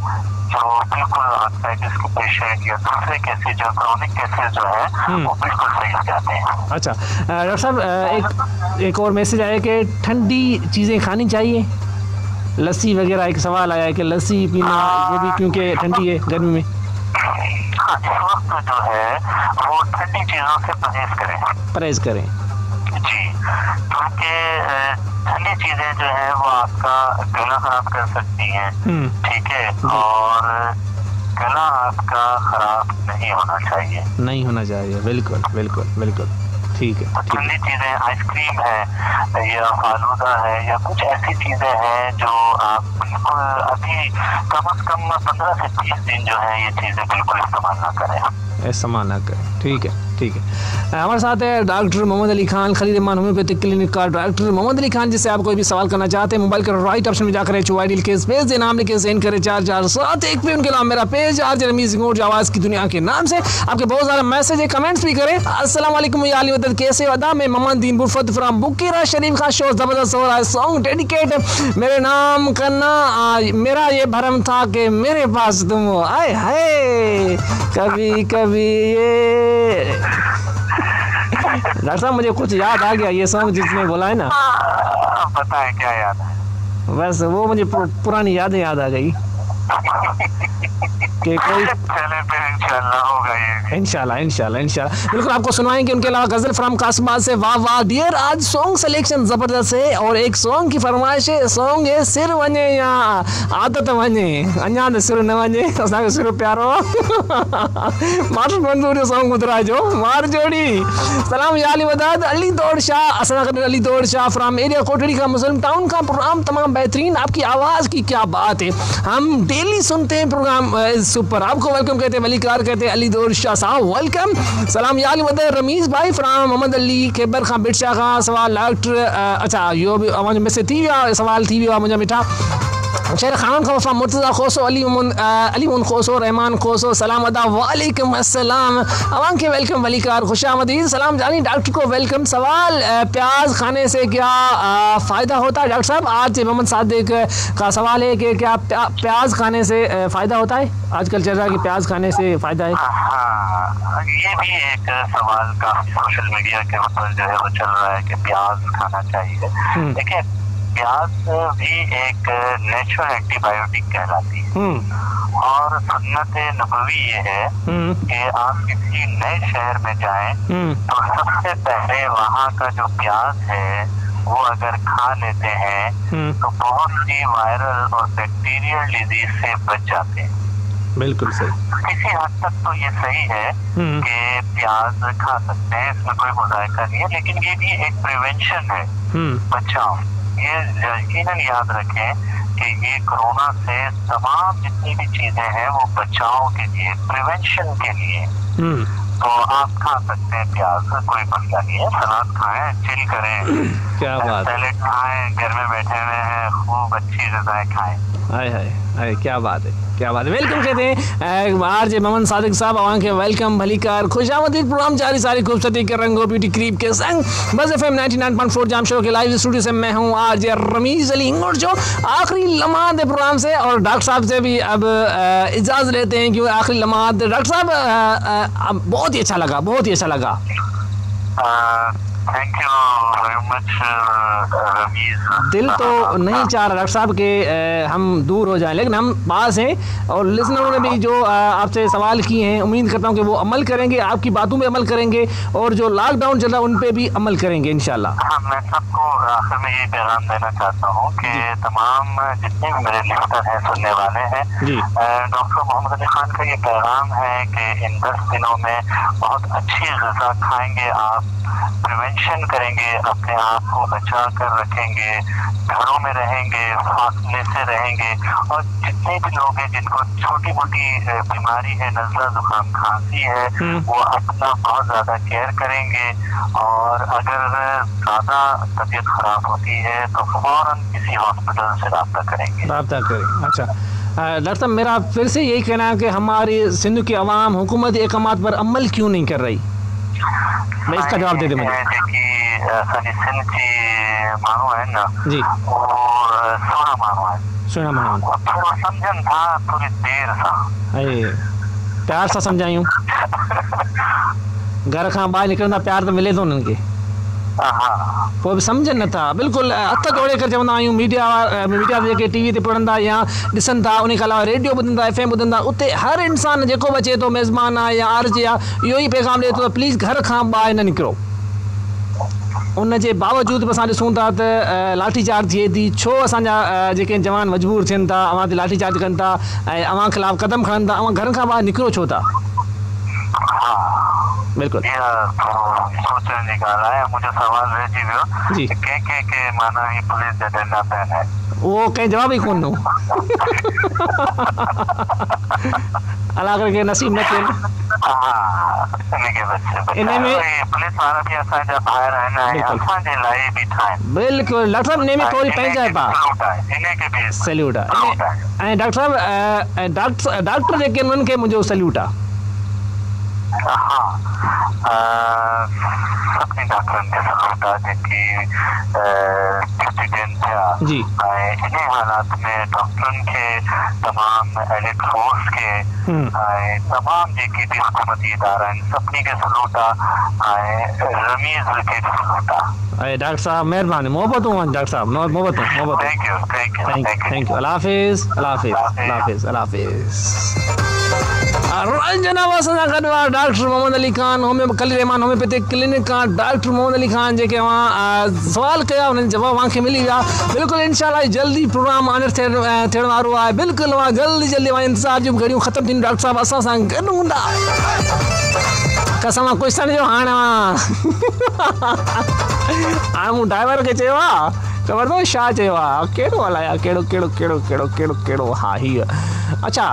जो बिल्कुल आर्थराइटिस के पेशेंट या दूसरे केसेस जो क्रोनिक केसेस जो है वो बिल्कुल सही हो जाते हैं। अच्छा डॉक्टर साहब एक और मैसेज आया कि ठंडी चीज़ें खानी चाहिए, लस्सी वगैरह एक सवाल आया है कि लस्सी पीना ये भी क्योंकि ठंडी है गर्मी में। हाँ इस वक्त जो है वो ठंडी चीज़ों से परहेज करें जी, क्योंकि ठंडी चीजें जो है वो आपका गला खराब कर सकती हैं, ठीक है, और गला आपका खराब नहीं होना चाहिए। बिल्कुल बिल्कुल बिल्कुल ठीक है। ठंडी चीजें आइसक्रीम है या फालूदा है या कुछ ऐसी चीजें हैं जो आप बिल्कुल अभी कम से कम 15 से 30 दिन जो है ये चीजें बिल्कुल इस्तेमाल ना करें। ठीक है हमारे साथ है doctor Mohammad Ali Khan, Khalil Rahman homeopathic clinic का डॉक्टर मोहम्मद अली खान, जिससे आप कोई भी सवाल करना चाहते हैं मोबाइल के राइट ऑप्शन में जाकर चुवाडी के स्पेस दे नाम लिखे सेंड करें 4471 पे। उनके अलावा मेरा पेज आरजे रमीज जो आवाज़ की दुनिया के नाम से आपके बहुत सारे मैसेज है, कमेंट्स भी करें। अस्सलाम वालेकुम या अली मदद, कैसे अदा में मोहम्मद दीन बुरफत फ्राम बुकीरा शरीफ का शो ज़बरदस्त हो रहा है, सॉन्ग डेडिकेट मेरे नाम करना, मेरा ये भरम था कि मेरे पास तुम हो, आए हाय कभी कभी ये। डॉक्टर साहब मुझे कुछ याद आ गया, ये सॉन्ग जिसमें बोला है ना, बताएं क्या याद है? बस वो मुझे पुरानी यादें याद आ गई कि कोई इंशाल्लाह बिल्कुल आपको सुनाएंगे। उनके अलावा गजल फ्राम कासबाद से वाह वाह डियर, आज सॉन्ग सिलेक्शन जबरदस्त है और एक सॉन्ग की फरमाइश है, सॉन्ग है सिर वने या आदत वने, अञा त सिर न वने, असांखे सिर प्यारो मार मंजूर जो सॉन्ग ॿुधाए जो मार जोड़ी। सलाम या अली वदाद, अली दौड़ शाह, असां गॾु अली दौड़ शाह फ्राम एरिया कोटड़ी का मुस्लिम टाउन का प्रोग्राम तमाम बेहतरीन, आपकी आवाज़ की क्या बात है, हम डेली सुनते हैं प्रोग्राम, सुपर। आपको वेलकम कहते हैं, वलीकार कहते हैं, अली दौर शाह साहब वेलकम। सलाम याली वदर रमीज़ भाई फ्राम मोहम्मद अली खेबर खां बिरशा खां सवाल डॉक्टर अच्छा यो भी अवां में से थी विया सवाल थी विया मुंहिंजा मिठा शेर खान खां वफ़ा मुर्तज़ा खोसो अली मुन खोसो रहमान खोसो सलाम अदा वालेकुम अस्सलाम अवां के वेलकम वलीकार खुशामदीद सलाम जानी डॉक्टर को वेलकम। सवाल प्याज खाने से क्या फ़ायदा होता है डॉक्टर साहब? आज मोहम्मद सादिक का सवाल है कि क्या प्याज खाने से फ़ायदा होता है? आजकल चल रहा है कि प्याज खाने से फ़ायदा है। हाँ, ये भी एक सवाल काफी सोशल मीडिया के ऊपर जो है वो चल रहा है कि प्याज खाना चाहिए। देखिए प्याज भी एक नेचुरल एंटीबायोटिक कहलाती है और सुन्नत नबवी ये है कि आप किसी नए शहर में जाएं तो सबसे पहले वहाँ का जो प्याज है वो अगर खा लेते हैं तो बहुत सी वायरल और बैक्टीरियल डिजीज से बच जाते हैं। बिल्कुल सही। किसी हद तक तो ये सही है कि प्याज खा सकते हैं, इसमें कोई मुज़ायका नहीं है, लेकिन ये भी एक प्रिवेंशन है, बचाव। ये यकीनन याद रखें कि ये कोरोना से तमाम जितनी भी चीजें हैं वो बचाव के लिए, प्रिवेंशन के लिए। तो आप खा सकते हैं प्याज, कोई मसला नहीं है। सलाद खाएं, चिल करें, क्या बात, सैलेड खाएं, घर में बैठे हुए हैं, खूब अच्छी ग़िज़ाएं खाएं। हाय हाय हाय क्या बात है, क्या बात है। वेलकम कहते हैं आरजे मोहम्मद सादिक साहब अवां के वेलकम भलीकार खुशामदीद प्रोग्राम जारी सारी खूबसूरती के रंगो ब्यूटी क्रीम के संग बज़ एफएम 99.4 जाम शो के लाइव स्टूडियो से मैं हूं आरजे रमीज़ अली इंगोर जो आखिरी लम्हात है प्रोग्राम से और डॉक्टर साहब से भी अब इजाज़त लेते हैं क्योंकि आखिरी लम्हात। डॉक्टर साहब बहुत ही अच्छा लगा, बहुत ही अच्छा लगा। Thank you very much Ramiz. दिल तो नहीं चाह रहा डॉक्टर साहब के हम दूर हो जाएं, लेकिन हम पास हैं और लिसनरों ने भी जो आपसे सवाल किए हैं उम्मीद करता हूं कि वो अमल करेंगे, आपकी बातों पे अमल करेंगे और जो लॉकडाउन चल रहा है उन पे भी अमल करेंगे इंशाल्लाह। हाँ, मैं सबको आखिर में ये पैगाम देना चाहता हूँ कि तमाम जितने भी मेरे लिस्टर हैं, सुनने वाले हैं, डॉक्टर मोहम्मद अली खान का ये पैगाम है कि इन 10 दिनों में बहुत अच्छी ग़िज़ा खाएंगे, आप प्रिवेंशन करेंगे, अपने आप को बचा कर रखेंगे, घरों में रहेंगे, फासले से रहेंगे और जितने भी लोग हैं जिनको छोटी मोटी बीमारी है, नज़ला जुकाम खांसी है, वो अपना बहुत ज़्यादा केयर करेंगे और अगर ज़्यादा तबीयत ख़राब होती है तो फ़ौरन किसी हॉस्पिटल से रब्ता करेंगे। अच्छा डॉक्टर साहब मेरा फिर से यही कहना है कि हमारी सिंध की आवाम हुकूमत अहकामात पर अमल क्यों नहीं कर रही? मैं इसका जवाब दे दे मुझे। सिंध की मानो है ना जी, और सोना मानो है, सोना मानो थोड़ा समझन था थोड़ी देर सा, प्यार सा समझायूं घर खां ॿाहिरि निकिरंदा प्यार तो मिले थो उन्हनि खे, पोइ बि सम्झनि नथा। बिल्कुलु हथ जोड़े करे चवंदा आहियूं मीडिया ते जेके टीवी ते पढ़ंदा या ॾिसनि था, उन खां अलावा रेडियो ॿुधंदा, FM ॿुधंदा, उते हर इंसान जेको बि अचे थो मेज़बान आहे या आरजे आहे इहो ई पैगाम ॾिए थो त प्लीज़ घर खां ॿाहिरि न निकिरो। उन जे बावजूदि बि असां ॾिसूं था त लाठी चार्ज थिए थी। छो असांजा जेके जवान मजबूर थियनि था, अवां ते लाठी चार्ज कनि था ऐं अवां ख़िलाफ़ क़दम खणनि था, अवां घर खां ॿाहिरि निकिरो छो था? बिल्कुल सोचने की ॻाल्हि आहे। मुंहिंजो सवाल रहिजी वियो कि के माना ही पुलिस जा डंडा पहन है, वो कंहिं जवाब ई कोन ॾिनो अला करके नसीब न थियनि। इन में पुलिस वारा भी असांजा ॿाहिरि आहिनि ऐं असांजे लाइ बि ठाहिनि। बिल्कुलु डॉक्टर साहब इन में थोरी पंहिंजा सैल्यूट आहे ऐं डॉक्टर साहब डॉक्टर जेके उन्हनि खे मुंहिंजो सैल्यूट आहे। सभिनी डॉक्टरनि खे सैल्यूट आहे जेकी एक्सीडेंट थिया ऐं इन हालात में डॉक्टरनि खे, तमाम एलिट फोर्स खे ऐं तमाम जेके बि हुकूमती इदारा आहिनि सभिनी खे सैल्यूट आहे ऐं रमीज़ खे बि सैल्यूट आहे। डॉक्टर साहब महिरबानी, मोहबतूं डॉक्टर साहब, मोहबतूं। Thank you. अल्लाह हाफ़िज़, अल्लाह हाफ़िज़, अल्लाह हाफ़िज़, अल्लाह हाफ़िज़। जनाब असां गॾु आहे डॉक्टर मोहम्मद अली खान कली रहमान होम्योपैथिक क्लिनिक का डॉक्टर मोहम्मद अली खान जेके सवाल कया उन्हनि जवाब अव्हांखे मिली विया। बिल्कुलु इंशाल्लाह जल्दी प्रोग्राम ऑनर थियण वारो आहे। बिल्कुलु जल्दी इंतज़ार जूं घड़ियूं ख़तमु थींदियूं। डॉक्टर साहब असां सां गॾु हूंदा कसम क्वेश्चन जो हाणे मूं ड्राइवर खे चयो आहे ख़बर अथव छा चयो आहे, कहिड़ो हलाया, कहिड़ो हा हीअ अच्छा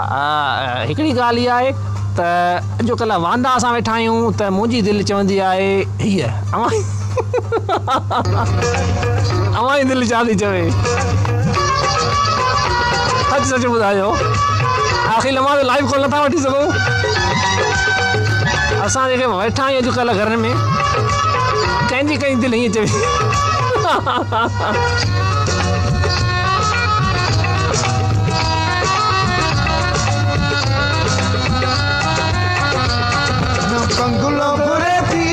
हिकिड़ी ॻाल्हि इहा आहे त अॼुकल्ह वांदा असां वेठा आहियूं त मुंहिंजी दिलि चवंदी आहे हीअ अवां जी दिलि छा थी चवे सच सच ॿुधायो आख़िर मां लाइव कॉल नथा वठी सघूं असां जेके वेठा आहियूं अॼुकल्ह घर में कंहिंजी कंहिंजी दिलि हीअं चवे बंगलो घुरे थी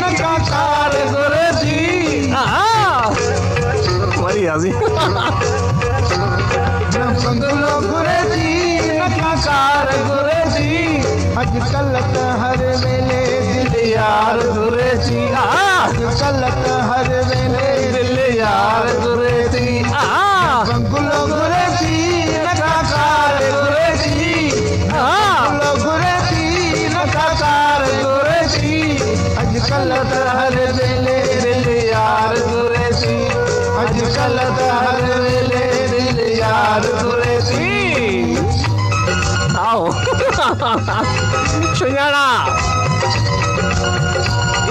न काकार घुरे थी वरी आजी बंगलो घुरे थी न काकार घुरे थी अॼुकल्ह त हर वेले दिल यार घुरे थी अॼुकल्ह त हर वेले दिल यार घुरे थी बंगलो घुरे थी न काकार घुरे थी बंगलो घुरे थी न काकार घुरे थी अॼुकल्ह त हर वेले दिल यार घुरे थी अॼुकल्ह त हर वेले दिल यार घुरे थी आओ सुञाणा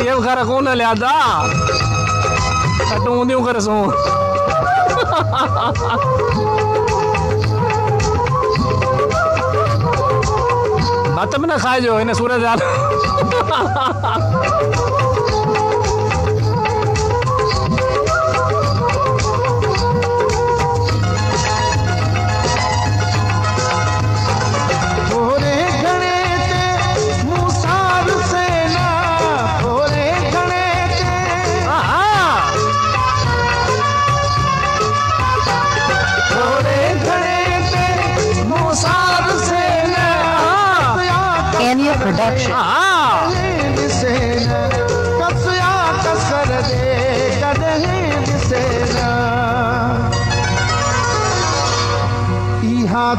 इहे घर कोन लियादा कटूं हूंदियूं करे सो भत बि न खाइजो हिन सूरत हाल Production.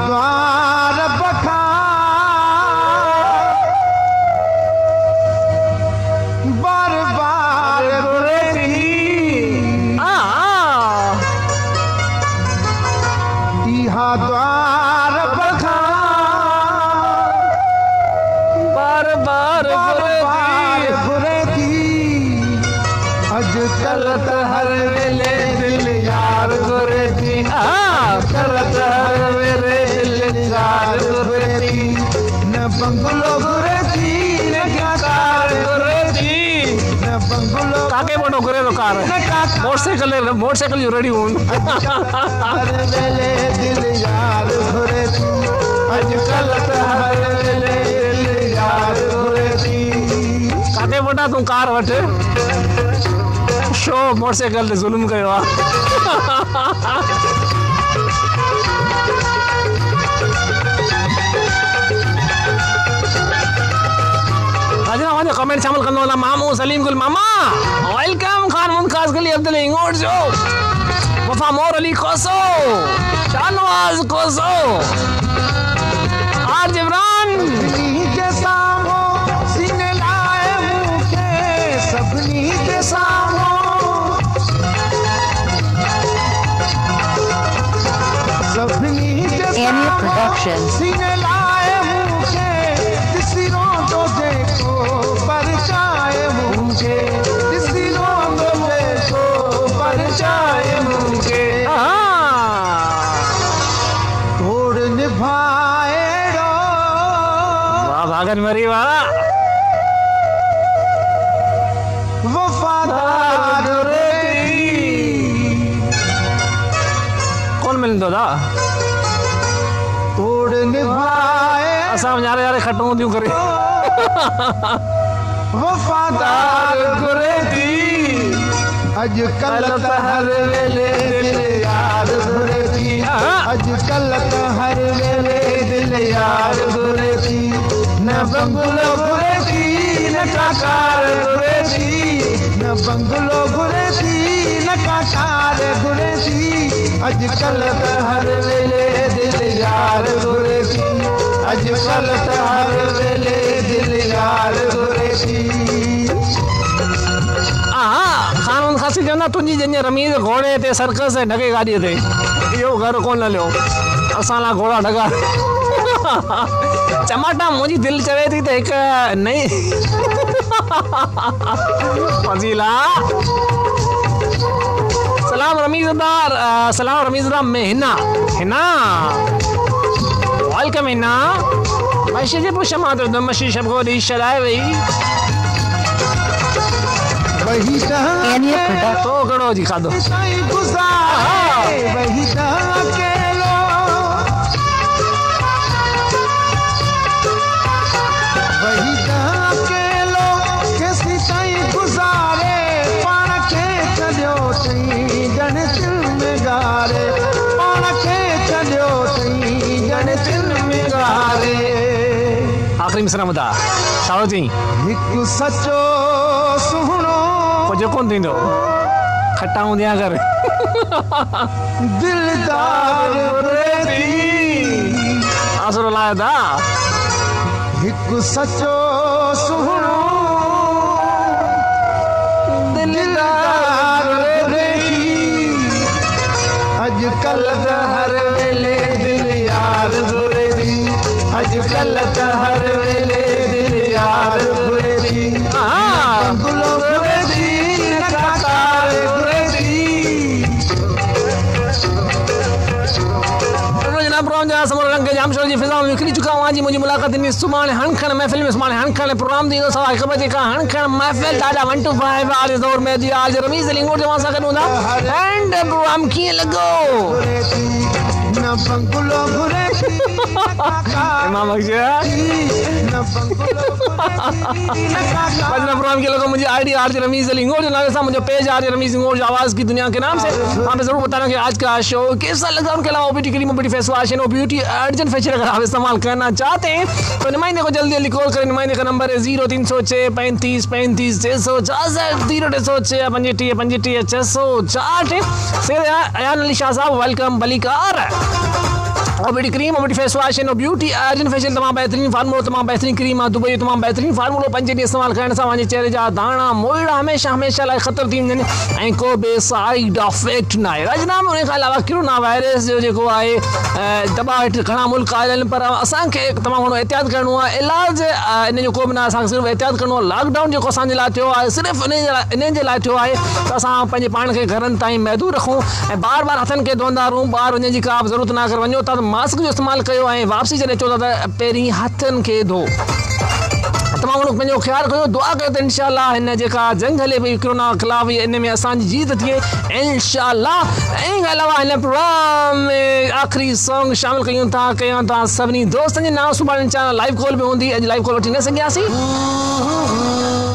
द्वार बखा बार बार इहा द्वार बखा घुरे थी अॼुकल्ह त हर वेले दिल यार घुरे थी अॼुकल्ह त हर वेले दिल यार घुरे थी न बंगलो घुरे थी न कार घुरे थी न बंगलो काके मोटो घुरे थो कार मोटरसाइकिल जूं रेडियूं हर वेले दिल यार घुरे थी अॼुकल्ह त हर वेले दिल यार घुरे थी काके मोटा तूं कार वठ शो मोटरसाइकिल ते ज़ुल्म कयो आहे मुंहिंजो कमेंट शामिल कंदो हलां मामू सलीम गुल मामा वेलकम खान मुनखास गली अब्दुल इंगोट जो वफा मोर अली कोसो शाहनवाज कोसो आर जिब्रान के सामो सीने लाए मुके सबनी के सामो सबनी के Ania Productions. सीने लाए मुके सिरों तो देखो परचाए मुके सिरों तो देखो परचाए मुके तोड़ निभाए वाह भागन मरी वाह वफादार रेती कौन मिलंदो दा तोड़ निभाए असां यारे खटूं थियूं करे वफादार घुरे थी अॼुकल्ह त हर वेले दिल यार घुरे थी अॼुकल्ह त हर वेले दिल यार घुरे थी न बंगलो घुरे थी न काकार घुरे थी न बंगलो घुरे थी न काकार घुरे थी अॼुकल्ह त हर वेले दिल यार घुरे थी अॼुकल्ह त हर वेले दिल यार घुरे थी खान खासी चवंदा तुंहिंजी जंहिंजे रमीज़ घोड़े ते सर्कस ऐं ढगे गाॾीअ ते इहो घर कोन हलियो असां लाइ घोड़ा ढगा चमाटा मुंहिंजी दिलि चवे थी त हिकु नई फज़ीला सलाम रमीज़दार में हिना वेलकम हिना मशी जे पुछ मां तो मशी शब को दी शराय वई वही तो करो जी खादो वही गुज़ारे पाण खे छॾियो अथई ॼण दिल में गारे पाण खे छॾियो अथई ॼण दिल में गारे आखिरी मिसरा ॿुधा सावो चई हिकु सचो सुहिणो पोइ कोन थींदो खटा हूंदिया कर दिलदार आसरो लाया था हिकु सचो सुहिणो दिलदार अॼुकल्ह त हर वेले दिल यार घुरे थी अॼुकल्ह त हर वेले दिल यार घुरे थी गुलो घुरे थी नकाकार घुरे थी प्रोग्राम जा समूह रंग जाम शो जी फिज़ा में निकली चुका हूं आज मुझे मुलाकात इन सुमाने हणखण महफिल में सुमाने हणखण प्रोग्राम दी सवा 1 बजे का हणखण महफिल दादा 1 to 5 आज दौर में जी आज रमीज लिंगोट जमा सा करूंगा एंड प्रोग्राम की लगो न बंगलो घुरे थी इमाम अक्षय न बंगलो बजना प्रोग्राम के लोगों मुझे आईडी आरजे रमीज लिंगोट नाम से मुझे पेज आरजे रमीज लिंगोट आवाज की दुनिया के नाम से वहां पे जरूर बताना कि आज का शो कैसा लगा उनके अलावा OPT cream OPT face wash and beauty agent facial अगर आप इस्तेमाल करना चाहते हैं तो नुमाइंदे को जल्दी जल्दी कॉल करें नुमाइंदे का नंबर है 0306 35 35 666 0306 35 666 से अयान अली शाह साहब वेलकम बलिकार OPT cream OPT face wash and beauty agent facial तमाम बेहतरीन फार्मूलो तमाम बेहतरीन क्रीम दुबई तमाम बेहतरीन फार्मूलो 5 ॾींहं इस्तेमाल करण सां पंहिंजे चेहरे जा दाणा मोइड़ा हमेशह लाइ ख़तरु थी वञनि ऐं को बि साइड इफेक्ट न आहे राजनाम उन खां अलावा कोरोना वायरस जो जेको आहे दॿा हेठि घणा मुल्क आहिनि पर असांखे तमामु घणो एहतियात करिणो आहे इलाज इन जो को बि न असांखे सिर्फ़ु एहतियात करिणो आहे लॉकडाउन जेको असांजे लाइ थियो आहे सिर्फ़ु इन जे लाइ थियो आहे त असां पंहिंजे पाण खे घरनि ताईं महदूद रखूं ऐं बार हथनि खे धोईंदा रहूं ॿाहिरि वञण जी का बि ज़रूरत न करे वञो था मास्क जो इस्तेमालु कयो ऐं वापसी जॾहिं अचो था त पहिरीं हथनि खे धो तमामु घणो पंहिंजो ख़्यालु कयो दुआ कयो त इंशाअल्लाह हिन जेका जंग हले पई कोरोना ख़िलाफ़ इन में असांजी जीत थिए इंशाअल्लाह ऐं अलावा हिन प्रोग्राम में आख़िरी सॉन्ग शामिल कयूं था सभिनी दोस्तनि जे नाम सुभाणे इंशाअल्लाह लाइव कॉल बि हूंदी अॼु लाइव कॉल वठी न सघियासीं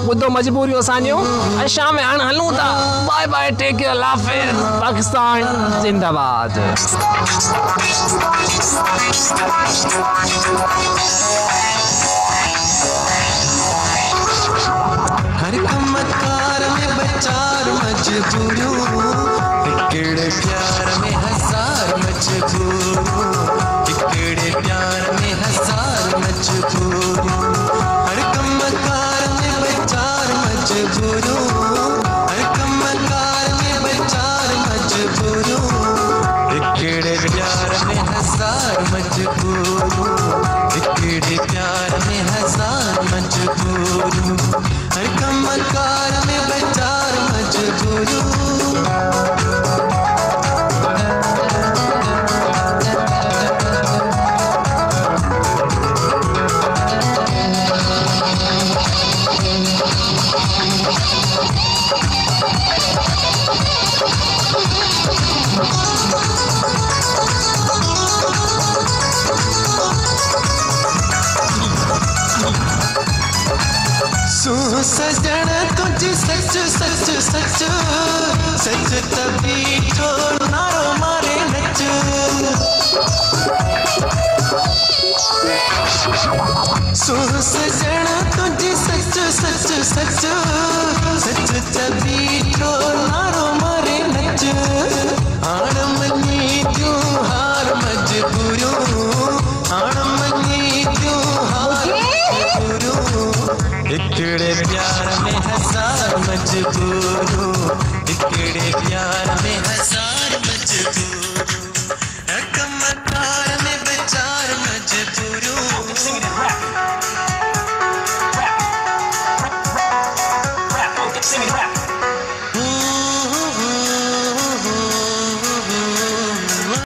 ॿुधो मजबूरियूं असांजूं ऐं शाम में हाणे हलूं था बाय बाय टेक केयर अल्लाह हाफ़िज़ पाकिस्तान जिंदाबाद हर कमकार में बचार मजबूरियों हिकड़े प्यार में हजार मजबूरियों हिकड़े प्यार में हजार मजबूरियों हर कमकार में बचार मजबूरियों हर कमकार में बचार मजबूरियों हिकड़े प्यार में हजार मजबूरियों हिकड़े प्यार में हजार मजबूरियों हर कमकार में बचार मजबूरियों सजन तुझ सच सच सच सच तभी नारो मारे नच सजन तुझ सच सच सच सच तभी नारो मारे नच हाण मनी क्यों हार मजबूरियों हाण मनी क्यों हार मजबूरियों हिकड़े प्यार में हजार मजबूरियों हिकड़े प्यार में हजार मजबूरियों कमकार में बेचार मजबूरियों shimmy clap.